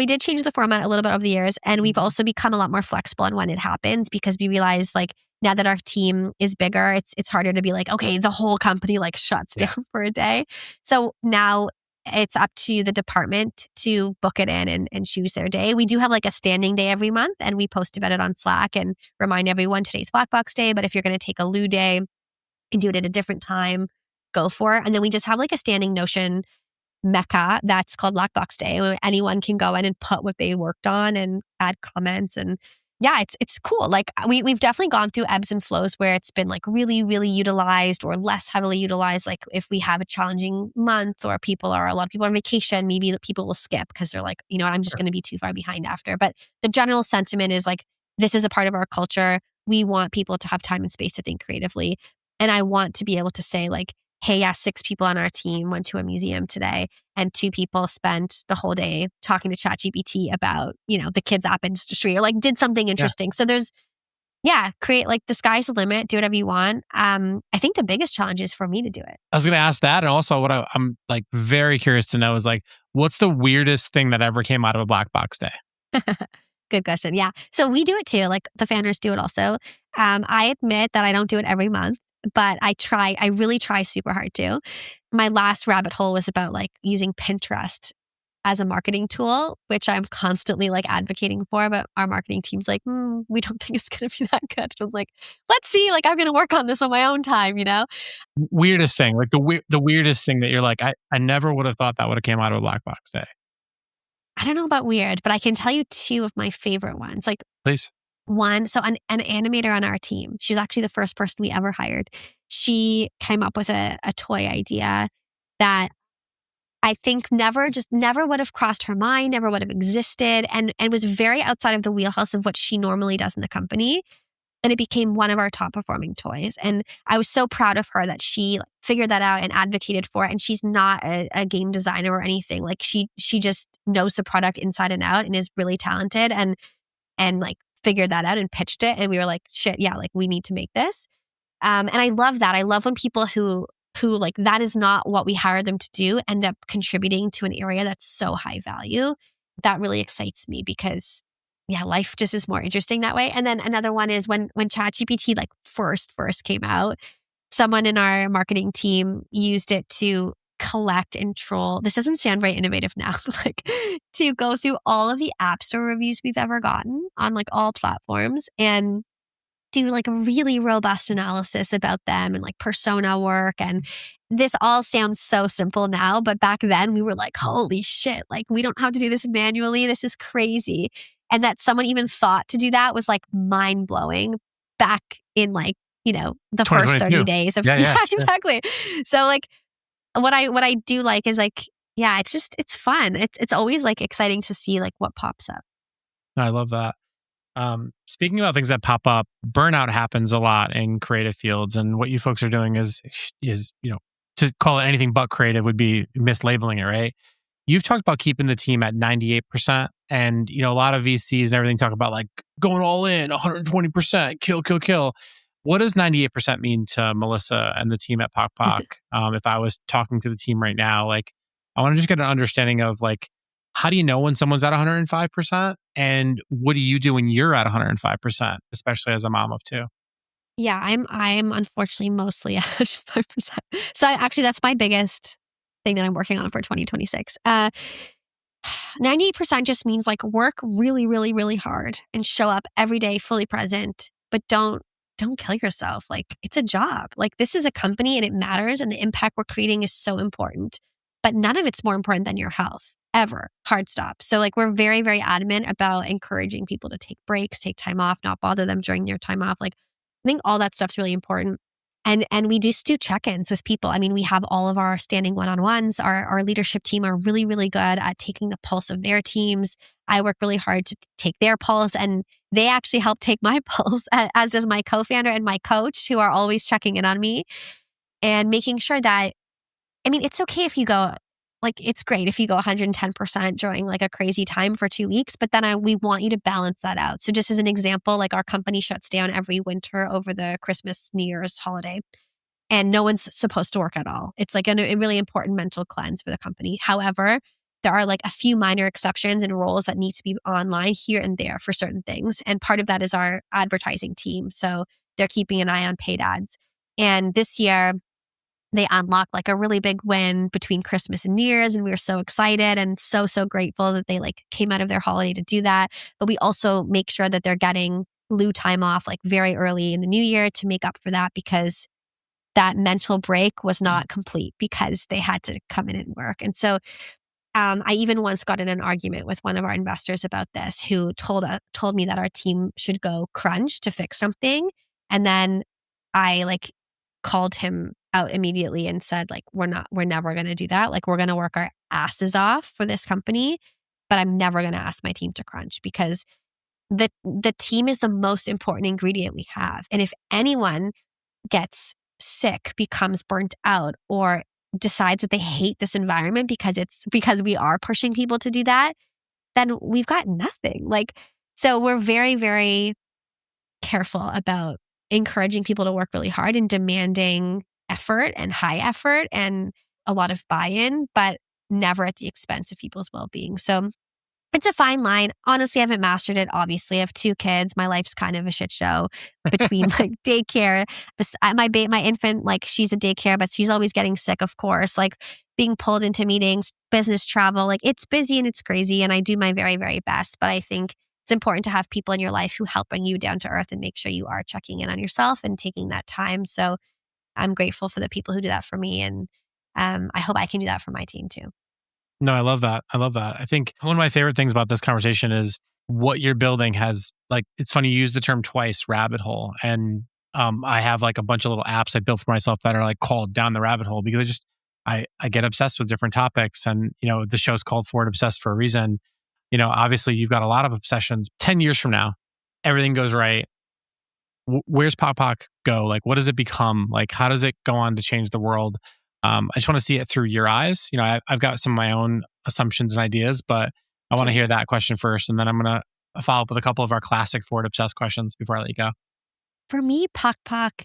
did change the format a little bit over the years, and we've also become a lot more flexible on when it happens because we realize like now that our team is bigger, it's harder to be like, okay, the whole company like shuts down for a day. So now it's up to the department to book it in and choose their day. We do have like a standing day every month, and we post about it on Slack and remind everyone today's Black Box Day. But if you're going to take a Lou day and do it at a different time, go for it. And then we just have like a standing Notion mecca that's called Black Box Day, where anyone can go in and put what they worked on and add comments. And yeah, it's cool. Like we've definitely gone through ebbs and flows where it's been like really, really utilized or less heavily utilized. Like if we have a challenging month or a lot of people are on vacation, maybe the people will skip because they're like, I'm just going to be too far behind after. But the general sentiment is like, this is a part of our culture. We want people to have time and space to think creatively. And I want to be able to say like, hey, yeah, 6 people on our team went to a museum today and 2 people spent the whole day talking to ChatGPT about, the kids app industry or like did something interesting. So there's, create like the sky's the limit, do whatever you want. I think the biggest challenge is for me to do it. I was going to ask that. And also what I'm like very curious to know is like, what's the weirdest thing that ever came out of a Black Box Day? Good question. Yeah. So we do it too. Like the founders do it also. I admit that I don't do it every month, but I really try super hard to. My last rabbit hole was about like using Pinterest as a marketing tool, which I'm constantly like advocating for, but our marketing team's like, we don't think it's going to be that good. I was like, let's see, like I'm going to work on this on my own time, Weirdest thing, like the weirdest thing that you're like, I never would have thought that would have came out of a Black Box Day. I don't know about weird, but I can tell you 2 of my favorite ones. Like Please. one, so an animator on our team, she was actually the first person we ever hired. She came up with a toy idea that I think never would have crossed her mind, never would have existed, and was very outside of the wheelhouse of what she normally does in the company. And it became one of our top performing toys. And I was so proud of her that she figured that out and advocated for it. And she's not a game designer or anything. Like she just knows the product inside and out and is really talented and like figured that out and pitched it. And we were like, shit, yeah, like we need to make this. And I love that. I love when people who like that is not what we hired them to do end up contributing to an area that's so high value. That really excites me because life just is more interesting that way. And then another one is when ChatGPT like first came out, someone in our marketing team used it to collect and troll. This doesn't sound very innovative now, like to go through all of the App Store reviews we've ever gotten on like all platforms and do like a really robust analysis about them and like persona work. And this all sounds so simple now, but back then we were like, holy shit, like we don't have to do this manually. This is crazy. And that someone even thought to do that was like mind blowing back in like, the first 30 days of, sure. Exactly. So like what I do like is like, it's fun. It's always like exciting to see like what pops up. I love that. Speaking about things that pop up, burnout happens a lot in creative fields, and what you folks are doing is to call it anything but creative would be mislabeling it, right? You've talked about keeping the team at 98%, and a lot of VCs and everything talk about like going all in, 120%, kill. What does 98% mean to Melissa and the team at Pok Pok? If I was talking to the team right now, like I want to just get an understanding of like, how do you know when someone's at 105%? And what do you do when you're at 105%, especially as a mom of 2? Yeah, I'm unfortunately mostly at 105%. So actually that's my biggest thing that I'm working on for 2026. 98% just means like work really, really, really hard and show up every day fully present, but don't kill yourself. Like it's a job. Like this is a company and it matters and the impact we're creating is so important. But none of it's more important than your health, ever. Hard stop. So like we're very, very adamant about encouraging people to take breaks, take time off, not bother them during their time off. Like I think all that stuff's really important. And we just do check-ins with people. I mean, we have all of our standing one-on-ones. Our leadership team are really, really good at taking the pulse of their teams. I work really hard to take their pulse, and they actually help take my pulse, as does my co-founder and my coach, who are always checking in on me and making sure that, I mean, it's okay if you go, like, it's great if you go 110% during like a crazy time for 2 weeks, but then we want you to balance that out. So just as an example, like our company shuts down every winter over the Christmas, New Year's holiday, and no one's supposed to work at all. It's like a really important mental cleanse for the company. However, there are like a few minor exceptions and roles that need to be online here and there for certain things. And part of that is our advertising team. So they're keeping an eye on paid ads. And this year, they unlocked like a really big win between Christmas and New Year's. And we were so excited and so, so grateful that they like came out of their holiday to do that. But we also make sure that they're getting loo time off like very early in the new year to make up for that, because that mental break was not complete because they had to come in and work. And so I even once got in an argument with one of our investors about this, who told me that our team should go crunch to fix something. And then I like called him out immediately and said, like, we're never going to do that. Like, we're going to work our asses off for this company, but I'm never going to ask my team to crunch, because the team is the most important ingredient we have. And if anyone gets sick, becomes burnt out, or decides that they hate this environment because we are pushing people to do that, then we've got nothing. Like, so we're very, very careful about encouraging people to work really hard and demanding effort and high effort and a lot of buy-in, but never at the expense of people's well-being. So it's a fine line. Honestly, I haven't mastered it. Obviously, I have 2 kids. My life's kind of a shit show between like daycare. My infant, like, she's a daycare, but she's always getting sick, of course. Like, being pulled into meetings, business travel, like, it's busy and it's crazy. And I do my very, very best. But I think it's important to have people in your life who help bring you down to earth and make sure you are checking in on yourself and taking that time. So I'm grateful for the people who do that for me. And I hope I can do that for my team too. No, I love that. I love that. I think one of my favorite things about this conversation is what you're building has, like, it's funny you use the term twice, rabbit hole. And I have like a bunch of little apps I built for myself that are like called Down the Rabbit Hole, because I get obsessed with different topics. And, the show's called Forward Obsessed for a reason. Obviously you've got a lot of obsessions. 10 years from now, everything goes right. Where's Pok Pok go? Like, what does it become? Like, how does it go on to change the world? I just want to see it through your eyes. I've got some of my own assumptions and ideas, but I want to hear that question first. And then I'm going to follow up with a couple of our classic Forward Obsessed questions before I let you go. For me, Pok Pok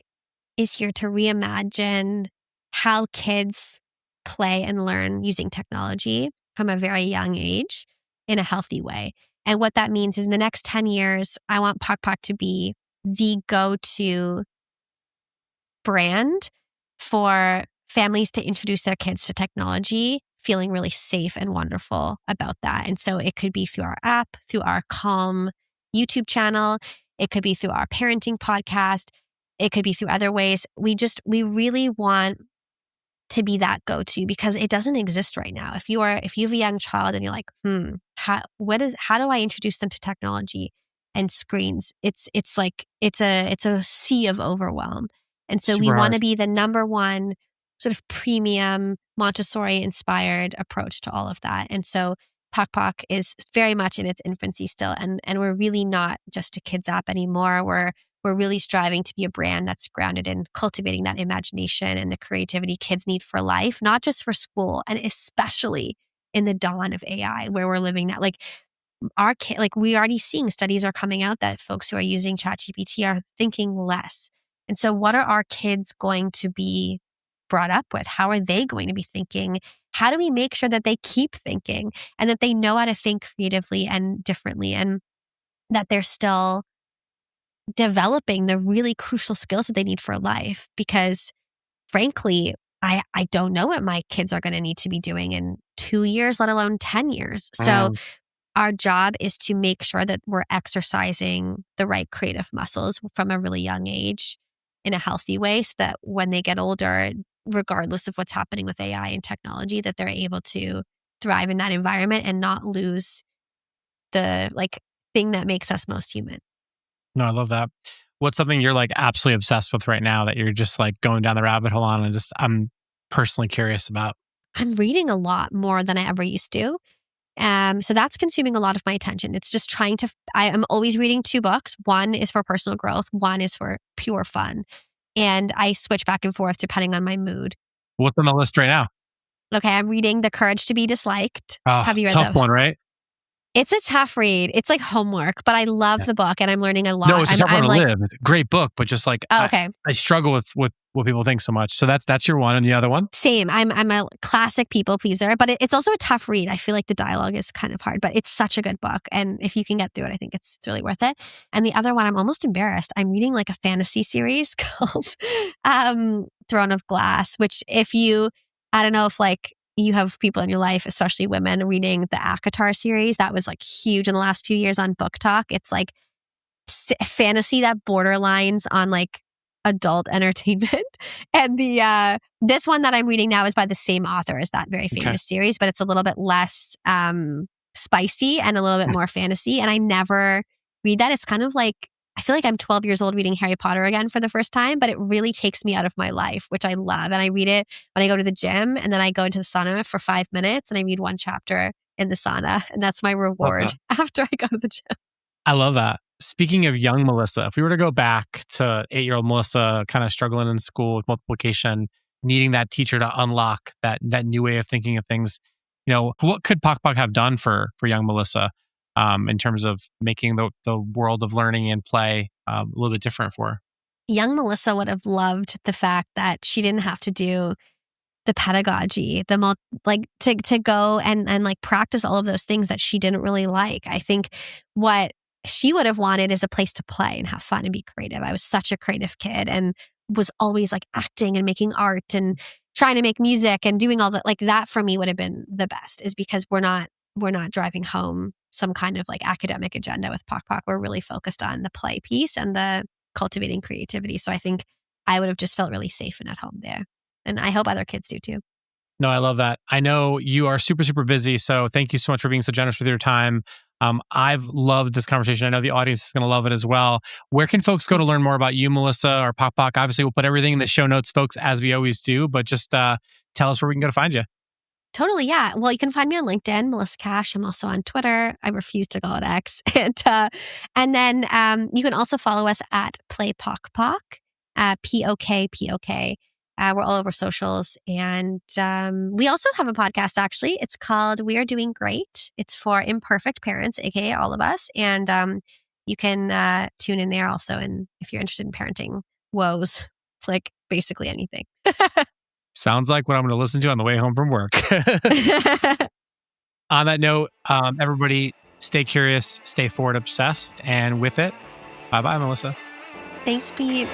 is here to reimagine how kids play and learn using technology from a very young age in a healthy way. And what that means is in the next 10 years, I want Pok Pok to be the go-to brand for families to introduce their kids to technology, feeling really safe and wonderful about that. And so it could be through our app, through our Calm YouTube channel. It could be through our parenting podcast. It could be through other ways. We really want to be that go-to, because it doesn't exist right now. If you have a young child and you're like, how do I introduce them to technology and screens? It's a sea of overwhelm. And so we want to be the number one sort of premium Montessori inspired approach to all of that. And so Pok Pok is very much in its infancy still. And we're really not just a kids app anymore. We're really striving to be a brand that's grounded in cultivating that imagination and the creativity kids need for life, not just for school, and especially in the dawn of AI where we're living now. Like, we're already seeing studies are coming out that folks who are using ChatGPT are thinking less. And so what are our kids going to be brought up with? How are they going to be thinking? How do we make sure that they keep thinking and that they know how to think creatively and differently, and that they're still developing the really crucial skills that they need for life? Because frankly, I don't know what my kids are going to need to be doing in 2 years, let alone 10 years. So our job is to make sure that we're exercising the right creative muscles from a really young age in a healthy way, so that when they get older, regardless of what's happening with AI and technology, that they're able to thrive in that environment and not lose the thing that makes us most human. No, I love that. What's something you're like absolutely obsessed with right now that you're just like going down the rabbit hole on, and I'm personally curious about? I'm reading a lot more than I ever used to. So that's consuming a lot of my attention. It's just I am always reading 2 books. One is for personal growth. One is for pure fun. And I switch back and forth depending on my mood. What's on the list right now? Okay, I'm reading The Courage to be Disliked. Oh, Have you read tough one, right? It's a tough read. It's like homework, but I love the book and I'm learning a lot. No, it's a tough one to like, live. It's a great book, but just like okay. I struggle with what people think so much. So that's your one, and the other one. Same. I'm a classic people pleaser, but it's also a tough read. I feel like the dialogue is kind of hard, but it's such a good book. And if you can get through it, I think it's really worth it. And the other one, I'm almost embarrassed. I'm reading like a fantasy series called Throne of Glass, which I don't know if like you have people in your life, especially women, reading the ACOTAR series. That was like huge in the last few years on Book Talk. It's like fantasy that borderlines on like adult entertainment. And this one that I'm reading now is by the same author as that very famous series, but it's a little bit less spicy and a little bit more fantasy. And I never read that. It's kind of like, I feel like I'm 12 years old reading Harry Potter again for the first time, but it really takes me out of my life, which I love. And I read it when I go to the gym, and then I go into the sauna for 5 minutes and I read one chapter in the sauna. And that's my reward after I go to the gym. I love that. Speaking of young Melissa, if we were to go back to 8-year-old Melissa, kind of struggling in school with multiplication, needing that teacher to unlock that new way of thinking of things, what could Pok Pok have done for young Melissa in terms of making the world of learning and play a little bit different for her? Young Melissa would have loved the fact that she didn't have to do the pedagogy, to go and like practice all of those things that she didn't really like. I think what she would have wanted is a place to play and have fun and be creative. I was such a creative kid and was always like acting and making art and trying to make music and doing all that. Like that for me would have been the best, is because we're not driving home some kind of like academic agenda with Pok Pok. We're really focused on the play piece and the cultivating creativity. So I think I would have just felt really safe and at home there. And I hope other kids do too. No, I love that. I know you are super, super busy. So thank you so much for being so generous with your time. I've loved this conversation. I know the audience is going to love it as well. Where can folks go to learn more about you, Melissa, or Pok Pok? Obviously, we'll put everything in the show notes, folks, as we always do. But just tell us where we can go to find you. Totally, yeah. Well, you can find me on LinkedIn, Melissa Cash. I'm also on Twitter. I refuse to call it X. And then you can also follow us at Play Pok Pok, POK. We're all over socials. And we also have a podcast, actually. It's called We Are Doing Great. It's for imperfect parents, aka all of us. And you can tune in there also. And if you're interested in parenting woes, like basically anything. Sounds like what I'm going to listen to on the way home from work. On that note, everybody stay curious, stay forward obsessed. And with it, bye-bye, Melissa. Thanks, Pete.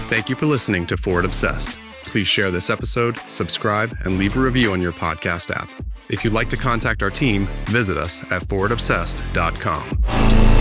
Thank you for listening to Forward Obsessed. Please share this episode, subscribe, and leave a review on your podcast app. If you'd like to contact our team, visit us at forwardobsessed.com.